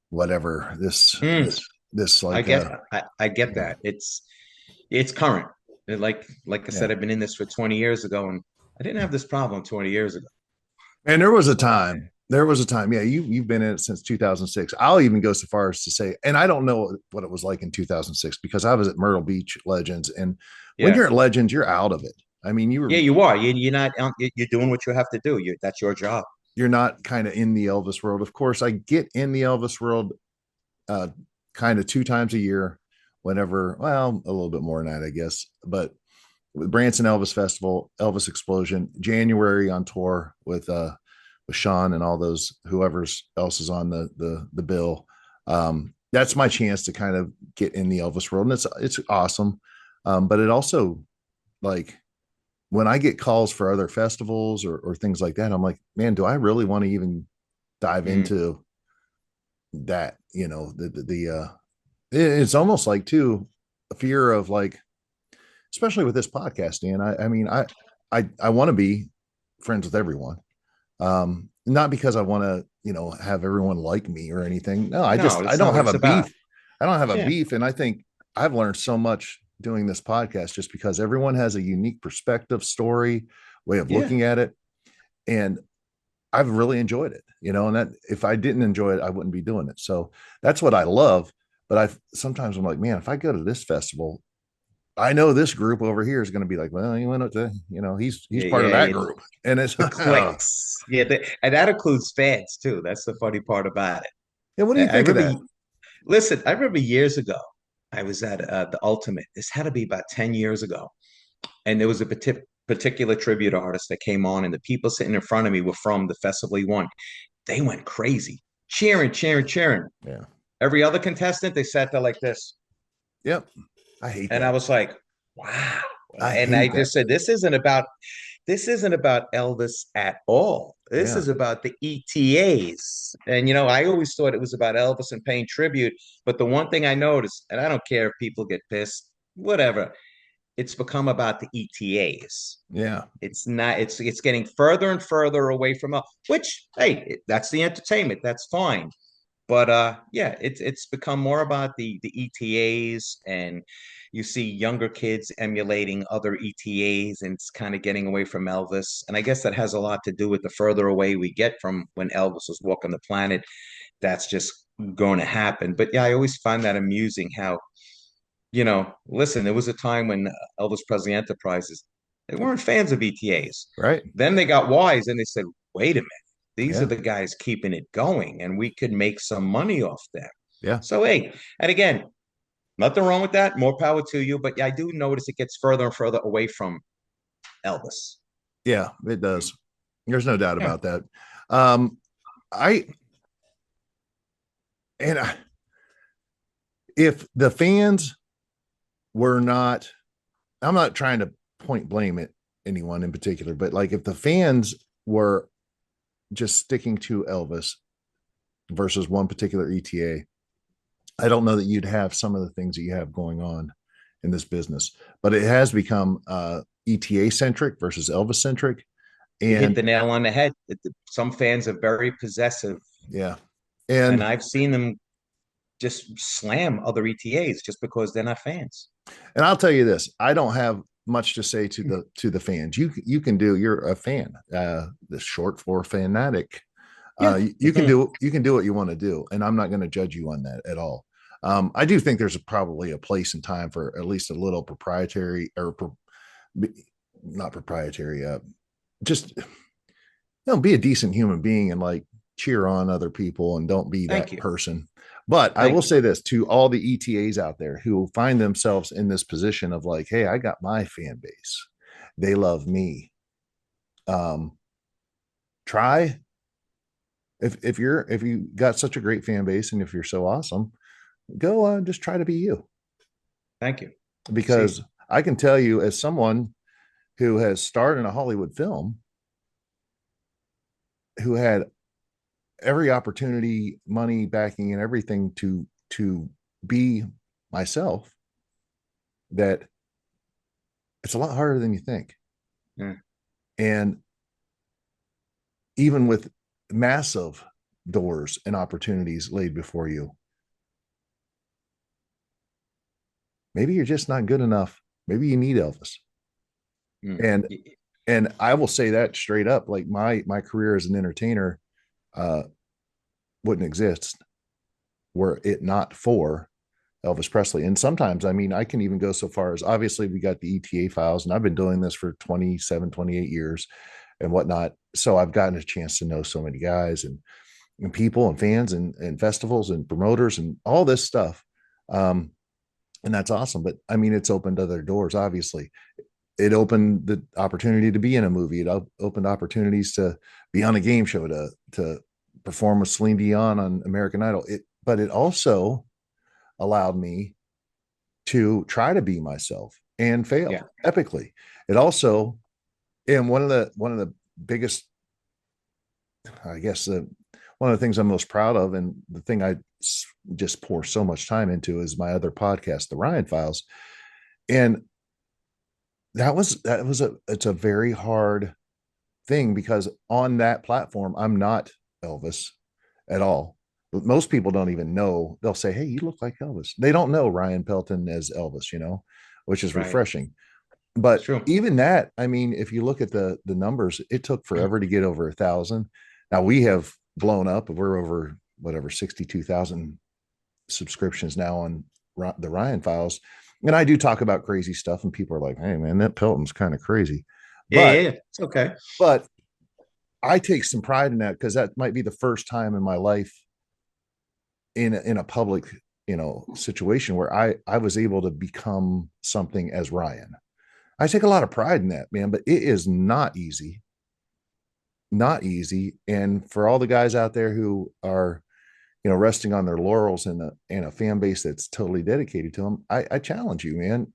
whatever, Mm, this I like, get, I get that. It's current. Like I yeah. said, I've been in this for 20 years ago, and I didn't have this problem 20 years ago. And there was a But time. There was a time. Yeah, you've been in it since 2006. I'll even go so far as to say, and I don't know what it was like in 2006 because I was at Myrtle Beach Legends, and when yeah, you're at Legends, you're out of it. I mean, yeah, you are. You're not. You're doing what you have to do. That's your job. you're not kind of in the Elvis world. Of course, I get in the Elvis world uh, kind of 2 times a year, whenever. Well, a little bit more than that, I guess. But with Branson Elvis Festival, Elvis Explosion, January on tour with Sean and all those whoever's else is on the bill. That's my chance to kind of get in the Elvis world, and it's awesome. But it also, like, when I get calls for other festivals or things like that, I'm like, man, do I really want to even dive Mm, into that? It's almost like too a fear of, like, especially with this podcast, Dan. I mean, I want to be friends with everyone. Not because I want to, have everyone like me or anything. No, no, I that's not don't what have it's a about. beef. I don't have a Yeah, beef. And I think I've learned so much doing this podcast just because everyone has a unique perspective, story, way of yeah. looking at it. And I've really enjoyed it, and that if I didn't enjoy it, I wouldn't be doing it. So that's what I love. But sometimes I'm like, man, if I go to this festival, I know this group over here is going to be like, well, he went up to, he's Yeah, part of yeah, that yeah. group. And it's, The oh, clicks. Yeah, and that includes fans too. That's the funny part about it. yeah, what do you I think of remember. that? Listen, I remember years ago, I was at the Ultimate. This had to be about 10 years ago, and there was a particular tribute artist that came on, and the people sitting in front of me were from the festival he won. They went crazy, cheering, cheering, cheering. Yeah. Every other contestant, they sat there like this. Yep. I hate And I that. was like, wow. I And I hate that. just said, this isn't about Elvis at all. This Yeah. is about the ETAs. And I always thought it was about Elvis and paying tribute. But the one thing I noticed, and I don't care if people get pissed, whatever, it's become about the ETAs. Yeah. It's not, it's getting further and further away from us, which, hey, that's the entertainment. That's fine. But yeah, it's become more about the ETAs, and you see younger kids emulating other ETAs, and it's kind of getting away from Elvis. And I guess that has a lot to do with the further away we get from when Elvis was walking the planet. That's just going to happen. But yeah, I always find that amusing how, listen, there was a time when Elvis Presley Enterprises, they weren't fans of ETAs. Right. Then they got wise and they said, wait a minute, these are Yeah. the guys keeping it going and we could make some money off them. Yeah. So, hey, and again, nothing wrong with that. More power to you. But yeah, I do notice it gets further and further away from Elvis. Yeah. It does. There's no doubt Yeah. about that. Um, I, and I, if the fans were not, I'm not trying to point blame at anyone in particular, but like if the fans were just sticking to Elvis versus one particular ETA, I don't know that you'd have some of the things that you have going on in this business. But it has become ETA centric versus Elvis centric. You hit And the nail on the head. Some fans are very possessive, yeah. and And I've seen them just slam other ETAs just because they're not fans. and I'll tell you this, I don't have much to say to the fans. You can do, you're a fan, the short for fanatic. Yeah. You can do what you want to do, and I'm not going to judge you on that at all. I do think there's probably a place and time for at least a little proprietary or not proprietary. Just be a decent human being and like cheer on other people and don't be Thank that you. person. But I will Thank you. say this to all the ETAs out there who find themselves in this position of like, hey, I got my fan base, they love me. Um, try if you got such a great fan base and if you're so awesome, go just try to be you. Thank you. See, Because I can tell you, as someone who has starred in a Hollywood film, who had every opportunity, money, backing, and everything to be myself, that it's a lot harder than you think. yeah. And even with massive doors and opportunities laid before you, maybe you're just not good enough. Maybe you need Elvis. Mm. And and I will say that straight up. Like my career as an entertainer uh wouldn't exist were it not for Elvis Presley. And sometimes, I mean, I can even go so far as, obviously we got the ETA files, and I've been doing this for 27, 28 years and whatnot. So I've gotten a chance to know so many guys and people and fans and festivals and promoters and all this stuff. And that's awesome. But I mean, it's opened other doors, obviously. It opened the opportunity to be in a movie. It opened opportunities to be on a game show, to perform with Celine Dion on American Idol. But it also allowed me to try to be myself and fail Yeah. epically. It also, and one of the biggest, I guess, one of the things I'm most proud of, and the thing I just pour so much time into, is my other podcast, The Ryan Files. And it's a very hard thing, because on that platform, I'm not Elvis at all. Most people don't even know. They'll say, "Hey, you look like Elvis." They don't know Ryan Pelton as Elvis, which is Right. refreshing. It's But true. even that, I mean, if you look at the numbers, it took forever to get over 1,000. Now we have blown up. We're over whatever 62,000 subscriptions now on the Ryan Files. And I do talk about crazy stuff, and people are like, "Hey, man, that Pelton's kind of crazy." Yeah, yeah, But yeah. It's okay. but I take some pride in that, because that might be the first time in my life, in a public situation, where I was able to become something as Ryan. I take a lot of pride in that, man, but it is not easy. Not easy. And for all the guys out there who are, resting on their laurels in a fan base that's totally dedicated to them, I challenge you, man.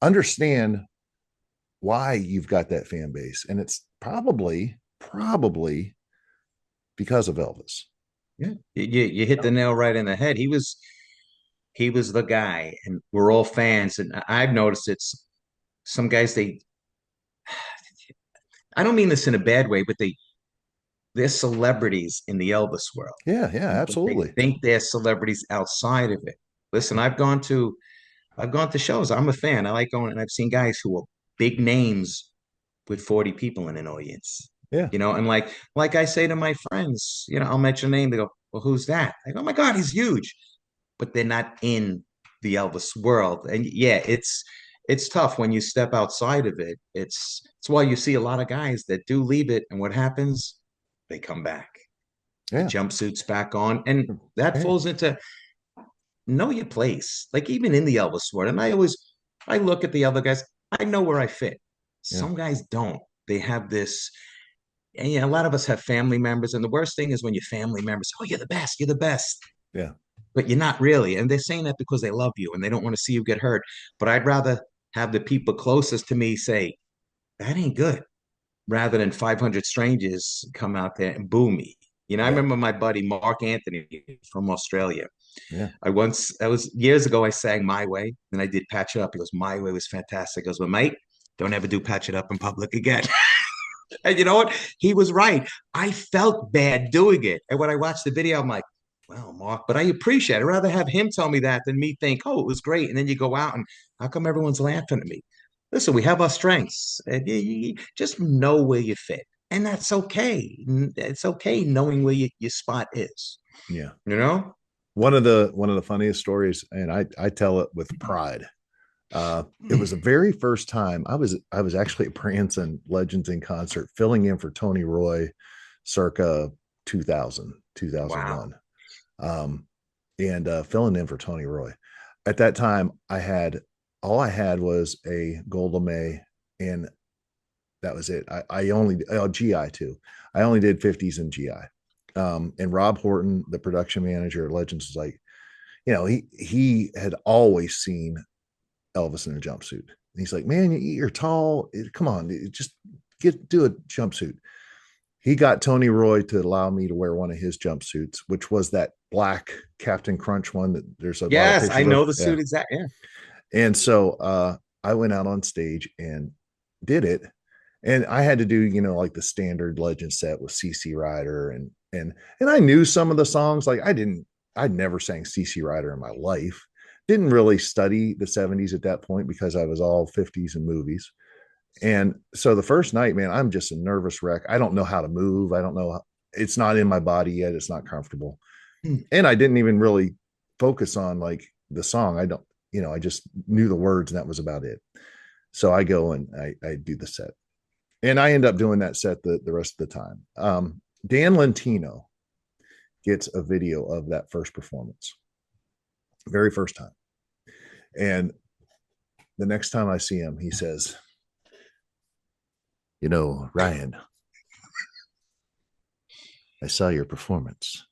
Understand why you've got that fan base, and it's probably because of Elvis. Yeah. You hit the nail right in the head. He was the guy, and we're all fans. And I've noticed it's some guys, I don't mean this in a bad way, but they're celebrities in the Elvis world. Yeah, yeah, But they absolutely. think they're celebrities outside of it. Listen, I've gone to shows. I'm a fan. I like going, and I've seen guys who are big names with 40 people in an audience. Yeah, And like I say to my friends, I'll mention a name. They go, "Well, who's that?" I go, "Oh my God, he's huge." But they're not in the Elvis world. And yeah, it's tough when you step outside of it. It's why you see a lot of guys that do leave it, and what happens? They come back. The yeah. jumpsuits back on, and that Hey, falls into know your place. Like even in the Elvis world, and I look at the other guys. I know where I fit. yeah, Some guys don't. They have this, and a lot of us have family members, and the worst thing is when your family members, "Oh, you're the best, you're the best," yeah, but you're not really. And they're saying that because they love you and they don't want to see you get hurt. But I'd rather have the people closest to me say, "That ain't good," rather than 500 strangers come out there and boo me. I yeah, remember my buddy Mark Anthony from Australia. yeah, That was years ago, I sang My Way, and I did Patch It Up. He goes, "My Way was fantastic." I goes, "Well, mate, don't ever do Patch It Up in public again." And you know what? He was right. I felt bad doing it. And when I watched the video, I'm like, "Well, Mark," but I appreciate it. I'd rather have him tell me that than me think, "Oh, it was great." And then you go out and how come everyone's laughing at me? Listen, we have our strengths, and you just know where you fit. And that's okay. It's okay knowing where your spot is, yeah. you know? One of the funniest stories, and I tell it with pride. It was the very first time I was actually at Branson Legends in concert, filling in for Tony Roy, circa 2000, Wow. 2001, and filling in for Tony Roy. At that time, all I had was a Golda May, and that was it. I only GI too. I only did 50s and GI. And Rob Horton, the production manager at Legends, was like, he had always seen Elvis in a jumpsuit. And he's like, man, you're tall. Come on, just do a jumpsuit. He got Tony Roy to allow me to wear one of his jumpsuits, which was that black Captain Crunch one that there's a yes, lot of I know of. the suit exactly. Yeah. And so I went out on stage and did it. And I had to do, like the standard Legend set with CC Rider and I knew some of the songs. Like I'd never sang CC Rider in my life. Didn't really study the 70s at that point because I was all 50s and movies. And so the first night, man, I'm just a nervous wreck. I don't know how to move. I don't know. It's not in my body yet. It's not comfortable. And I didn't even really focus on like the song. I just knew the words and that was about it. So I go and I do the set. And I end up doing that set the rest of the time. Dan Lentino gets a video of that first performance, very first time. And the next time I see him, he says, Ryan, I saw your performance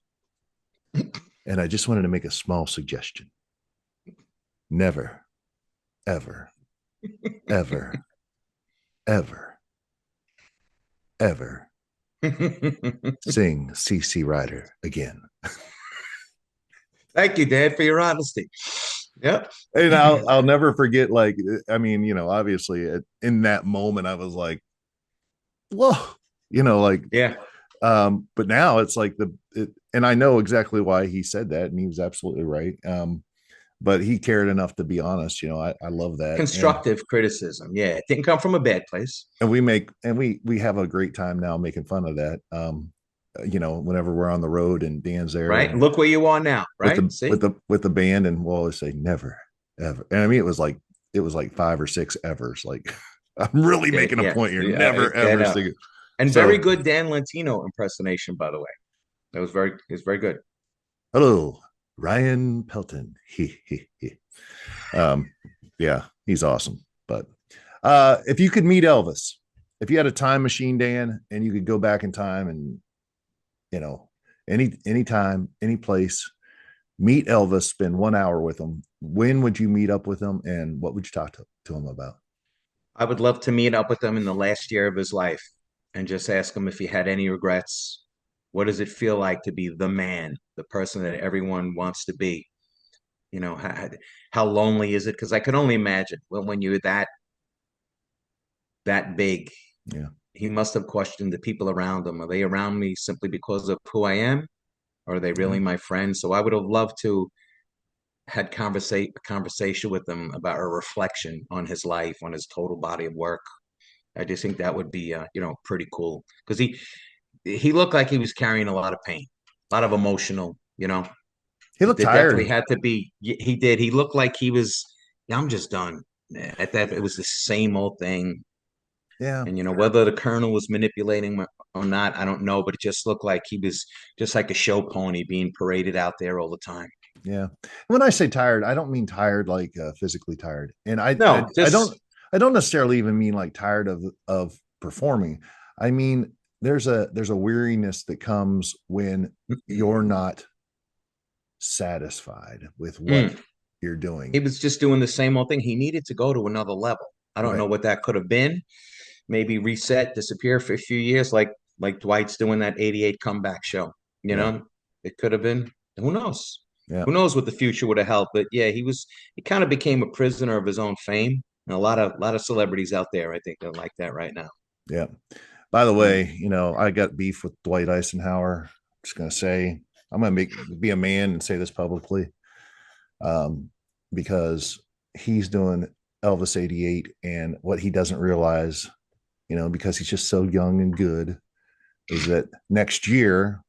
and I just wanted to make a small suggestion. Never, ever, ever, ever, ever sing CC Rider again. Thank you, Dad, for your honesty. Yep. And I'll never forget, like, I mean, obviously in that moment, I was like, whoa, like, yeah. But now it's like and I know exactly why he said that, and he was absolutely right. But he cared enough to be honest. I love that constructive criticism. Yeah, it didn't come from a bad place. And we have a great time now making fun of that. Whenever we're on the road and Dan's there, right? Look where you are now, right? With the band, and we'll always say never, ever. And I mean, it was like 5 or 6 evers. Like I'm really making a point here. Never ever sing it. And very good Dan Lentino impersonation, by the way. It's very good. Hello, Ryan Pelton. Yeah, he's awesome. But if you could meet Elvis, if you had a time machine, Dan, and you could go back in time and any time, any place, meet Elvis, spend 1 hour with him, when would you meet up with him and what would you talk to him about? I would love to meet up with him in the last year of his life and just ask him if he had any regrets. What does it feel like to be the man, the person that everyone wants to be? How lonely is it? Because I can only imagine when you're that big. Yeah. He must have questioned the people around him. Are they around me simply because of who I am? Or are they really my friends? So I would have loved to had conversation with him about a reflection on his life, on his total body of work. I just think that would be, pretty cool because he looked like he was carrying a lot of pain, a lot of emotional, He looked tired. Definitely had to be. He did. He looked like he was. Yeah, I'm just done. At that, it was the same old thing. Yeah. And whether the colonel was manipulating or not, I don't know, but it just looked like he was just like a show pony being paraded out there all the time. Yeah. When I say tired, I don't mean tired like physically tired. And I don't necessarily even mean like tired of performing. I mean, there's a weariness that comes when you're not satisfied with what you're doing. He was just doing the same old thing. He needed to go to another level. I don't know what that could have been. Maybe reset, disappear for a few years, like Dwight's doing that 88 comeback show. It could have been. Who knows? Yeah. Who knows what the future would have held? But yeah, he kind of became a prisoner of his own fame. And a lot of celebrities out there, I think, are like that right now. Yeah. By the way, I got beef with Dwight Eisenhower. I'm just gonna say I'm gonna be a man and say this publicly, because he's doing Elvis 88, and what he doesn't realize, because he's just so young and good, is that next year,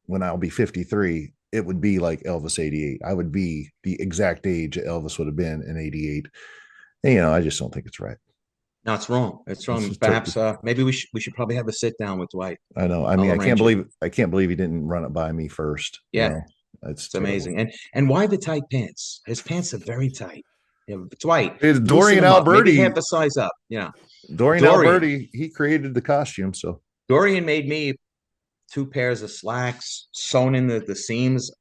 when I'll be 53, it would be like Elvis 88. I would be the exact age that Elvis would have been in 88. And, I just don't think it's right. No, it's wrong. It's wrong. Perhaps maybe we should probably have a sit down with Dwight. I know. I mean, I can't believe he didn't run it by me first. Yeah. It's amazing. And why the tight pants? His pants are very tight. Dwight. It's Dorian Alberti. Half a size up. Yeah. Dorian Alberti, he created the costume. So Dorian made me two pairs of slacks, sewn in the seams.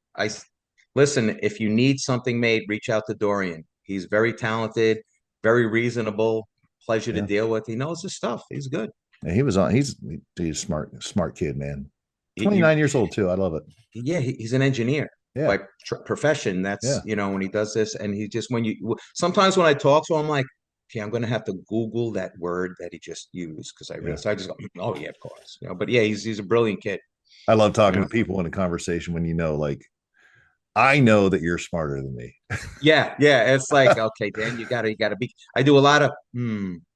Listen, if you need something made, reach out to Dorian. He's very talented, very reasonable, pleasure to Yeah. deal with. He knows his stuff. He's good. And he's smart kid, man. You 29 years old too. I love it. Yeah, he's an engineer Yeah. by profession. That's, Yeah. when he does this, and he just, sometimes when I talk to him, I'm like, okay, I'm going to have to Google that word that he just used because I Yeah. realized, I just go, oh yeah, of course. But yeah, he's a brilliant kid. I love talking to people in a conversation when like, I know that you're smarter than me. Yeah, yeah. It's like, okay, Dan, you gotta be. I do a lot of,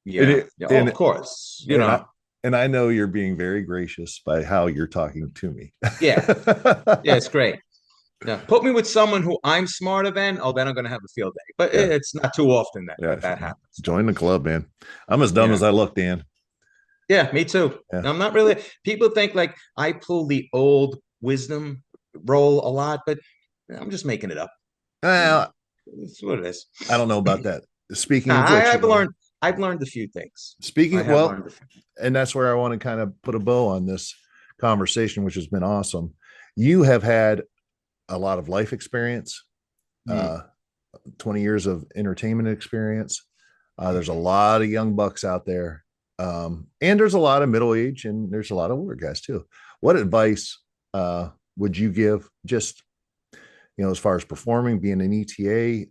yeah. Oh, of course, and I know you're being very gracious by how you're talking to me. Yeah, yeah, it's great. Now, put me with someone who I'm smarter than. Oh, then I'm gonna have a field day. But Yeah. it's not too often Yeah. that happens. Join the club, man. I'm as dumb as I look, Dan. Yeah, me too. Yeah. I'm not really. People think like I pull the old wisdom role a lot, but I'm just making it up. Well, That's what it is. I don't know about that. Speaking of which, I've learned a few things. And that's where I want to kind of put a bow on this conversation, which has been awesome. You have had a lot of life experience, 20 years of entertainment experience. There's a lot of young bucks out there. And there's a lot of middle age and there's a lot of older guys too. What advice would you give just, as far as performing, being an ETA,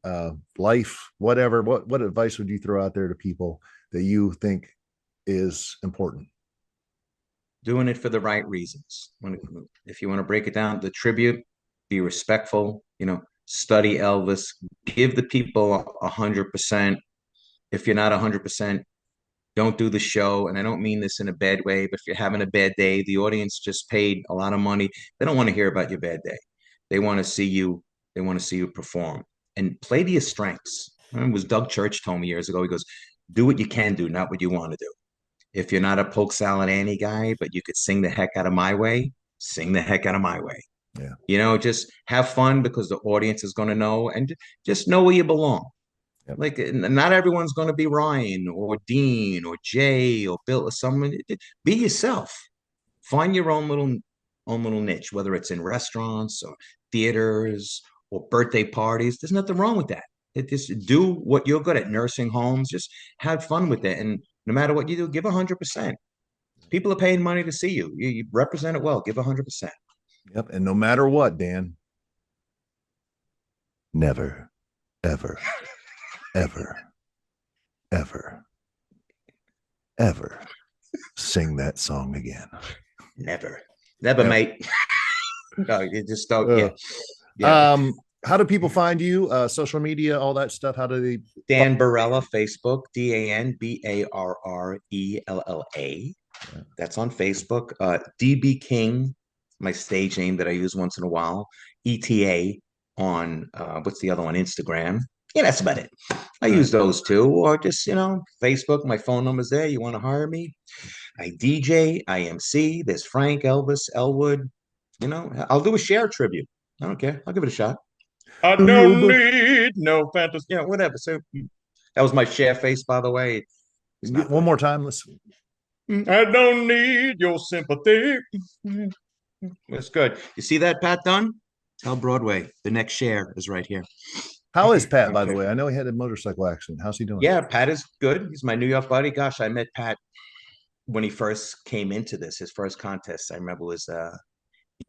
life, whatever, what advice would you throw out there to people that you think is important? Doing it for the right reasons. If you want to break it down, the tribute, be respectful, study Elvis, give the people 100%. If you're not 100%, don't do the show. And I don't mean this in a bad way, but if you're having a bad day, the audience just paid a lot of money. They don't want to hear about your bad day. They want to see you. They want to see you perform and play to your strengths. It was Doug Church told me years ago. He goes, do what you can do, not what you want to do. If you're not a Polk Salad Annie guy, but you could sing the heck out of My Way, sing the heck out of My Way. Yeah. Just have fun because the audience is going to know, and just know where you belong. Yep. Like, not everyone's going to be Ryan or Dean or Jay or Bill or someone. Be yourself. Find your own little niche, whether it's in restaurants or theaters or birthday parties. There's nothing wrong with that. Just do what you're good at. Nursing homes, just have fun with it. And no matter what you do, give 100%. People are paying money to see you. You represent it well. Give 100%. Yep. And no matter what, Dan, never, ever, ever, ever, ever sing that song again. Never, mate. No, you just don't. How do people find you? Social media, all that stuff. How do they? Dan Barrella, Facebook, DanBarrella. Yeah. That's on Facebook. DB King, my stage name that I use once in a while. ETA on what's the other one? Instagram. Yeah, that's about it. I use those two, or just Facebook. My phone number's there. You want to hire me? I DJ, I MC. There's Frank, Elvis, Elwood. I'll do a share tribute. I don't care. I'll give it a shot. I don't need no fantasy. Whatever. So that was my share face, by the way. One more time. Listen. I don't need your sympathy. That's good. You see that, Pat Dunn? Tell Broadway. The next share is right here. How is Pat, by the way? I know he had a motorcycle accident. How's he doing? Yeah, Pat is good. He's my New York buddy. Gosh, I met Pat when he first came into this. His first contest, I remember, was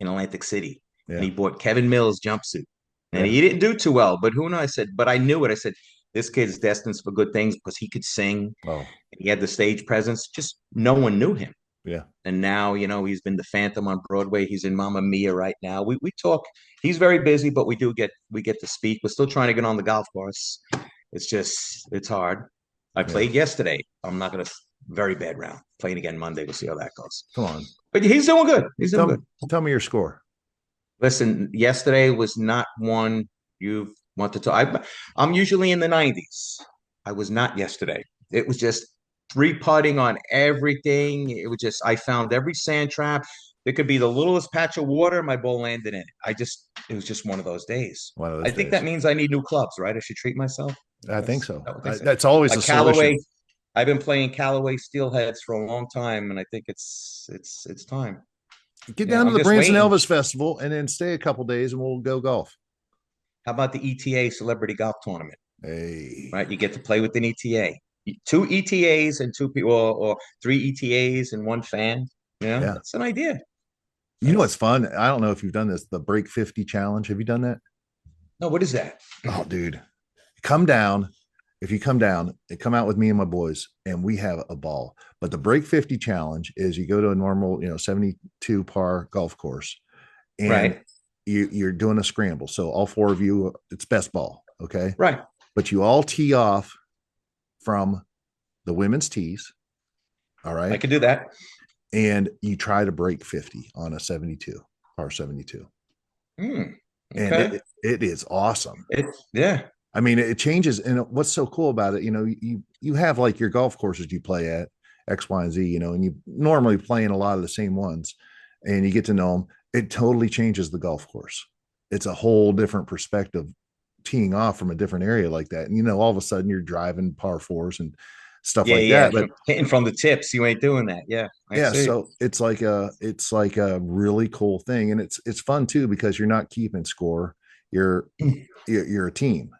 in Atlantic City. Yeah. And he bought Kevin Mills' jumpsuit. And he didn't do too well, but who knows? I said, but I knew it. I said, this kid's destined for good things because he could sing. Oh. He had the stage presence. Just no one knew him. Yeah. And now, he's been the Phantom on Broadway. He's in Mamma Mia right now. We talk. He's very busy, but we get to speak. We're still trying to get on the golf course. It's hard. I played yesterday. I'm not going to very bad round. Playing again Monday. We'll see how that goes. Come on. But he's doing good. He's doing good. Tell me your score. Listen, yesterday was not one you want to talk. I'm usually in the 90s. I was not yesterday. It was just 3-putting on everything. It was just, I found every sand trap. There could be the littlest patch of water. My ball landed in it. It was just one of those days. I think that means I need new clubs, right? I should treat myself. I think so. That's always a solution. I've been playing Callaway Steelheads for a long time, and I think it's time. Get Yeah, down to I'm the just Branson waiting. Elvis Festival and then stay a couple days and we'll go golf. How about the ETA Celebrity Golf Tournament? Hey, Right, you get to play with an ETA, two ETAs and two people, or three ETAs and one fan. Yeah, yeah. that's an idea. You know what's fun? I don't know if you've done this, the Break 50 challenge. Have you done that? No, what is that? Oh, dude, come down. If you come down and come out with me and my boys, and we have a ball. But the Break 50 challenge is you go to a normal, 72 par golf course, and Right, you're doing a scramble. So all four of you, it's best ball. Okay. right. But you all tee off from the women's tees. All I right. could do that. And you try to break 50 on a 72, par 72. Mm, And okay. it is awesome. Yeah. I mean, it changes. And what's so cool about it, you have like your golf courses you play at X, Y, and Z, and you normally play in a lot of the same ones and you get to know them. It totally changes the golf course. It's a whole different perspective teeing off from a different area like that. And, all of a sudden you're driving par fours and stuff Yeah, like yeah. that. But Hitting from the tips, you ain't doing that. Yeah, I yeah, see. so it's like a really cool thing. And it's fun too, because you're not keeping score. You're a team,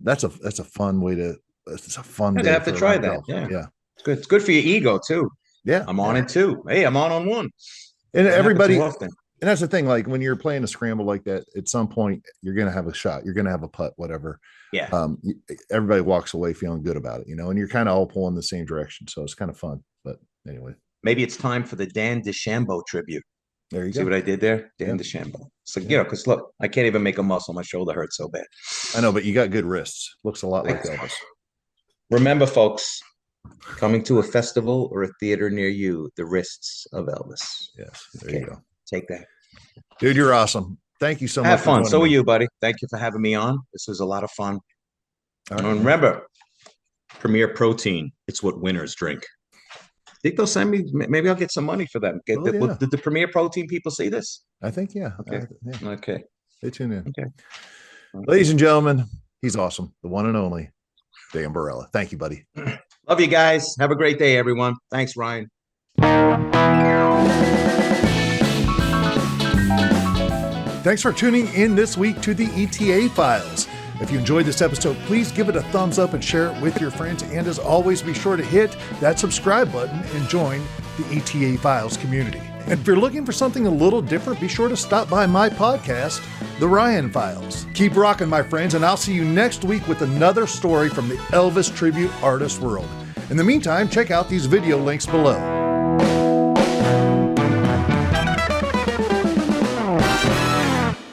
that's a fun way it's a fun I'd day have to for a try round of that. golf. Yeah, Yeah. it's good. It's good for your ego too. Yeah. I'm on Yeah. it too. Hey, I'm on one. And Doesn't happen everybody, too and often. that's the thing, like when you're playing a scramble like that, at some point you're going to have a shot, you're going to have a putt, whatever. Yeah. Everybody walks away feeling good about it, and you're kind of all pulling the same direction. So it's kind of fun. But anyway, Maybe it's time for the Dan DeChambeau tribute. there you See go. what I did there? Dan Yeah. DeChambeau. So, Yeah. because look, I can't even make a muscle. My shoulder hurts so bad. I know, but you got good wrists. Looks a lot like Elvis. Remember, folks, coming to a festival or a theater near you, the wrists of Elvis. Yes. There you go. Take that. Dude, you're awesome. Thank you so much. Have fun. So are me. you, buddy. Thank you for having me on. This was a lot of fun. All right, And remember, Premier Protein. It's what winners drink. Think they'll send me? Maybe I'll get some money for them. Oh, yeah. Did the Premier Protein people see this? I think, yeah. Okay. Yeah. Okay. Stay tuned in. Okay. Ladies and gentlemen, he's awesome. The one and only Dan Barrella. Thank you, buddy. Love you guys. Have a great day, everyone. Thanks, Ryan. Thanks for tuning in this week to the ETA Files. If you enjoyed this episode, please give it a thumbs up and share it with your friends. And as always, be sure to hit that subscribe button and join the ETA Files community. And if you're looking for something a little different, be sure to stop by my podcast, The Ryan Files. Keep rocking, my friends, and I'll see you next week with another story from the Elvis Tribute Artist world. In the meantime, check out these video links below.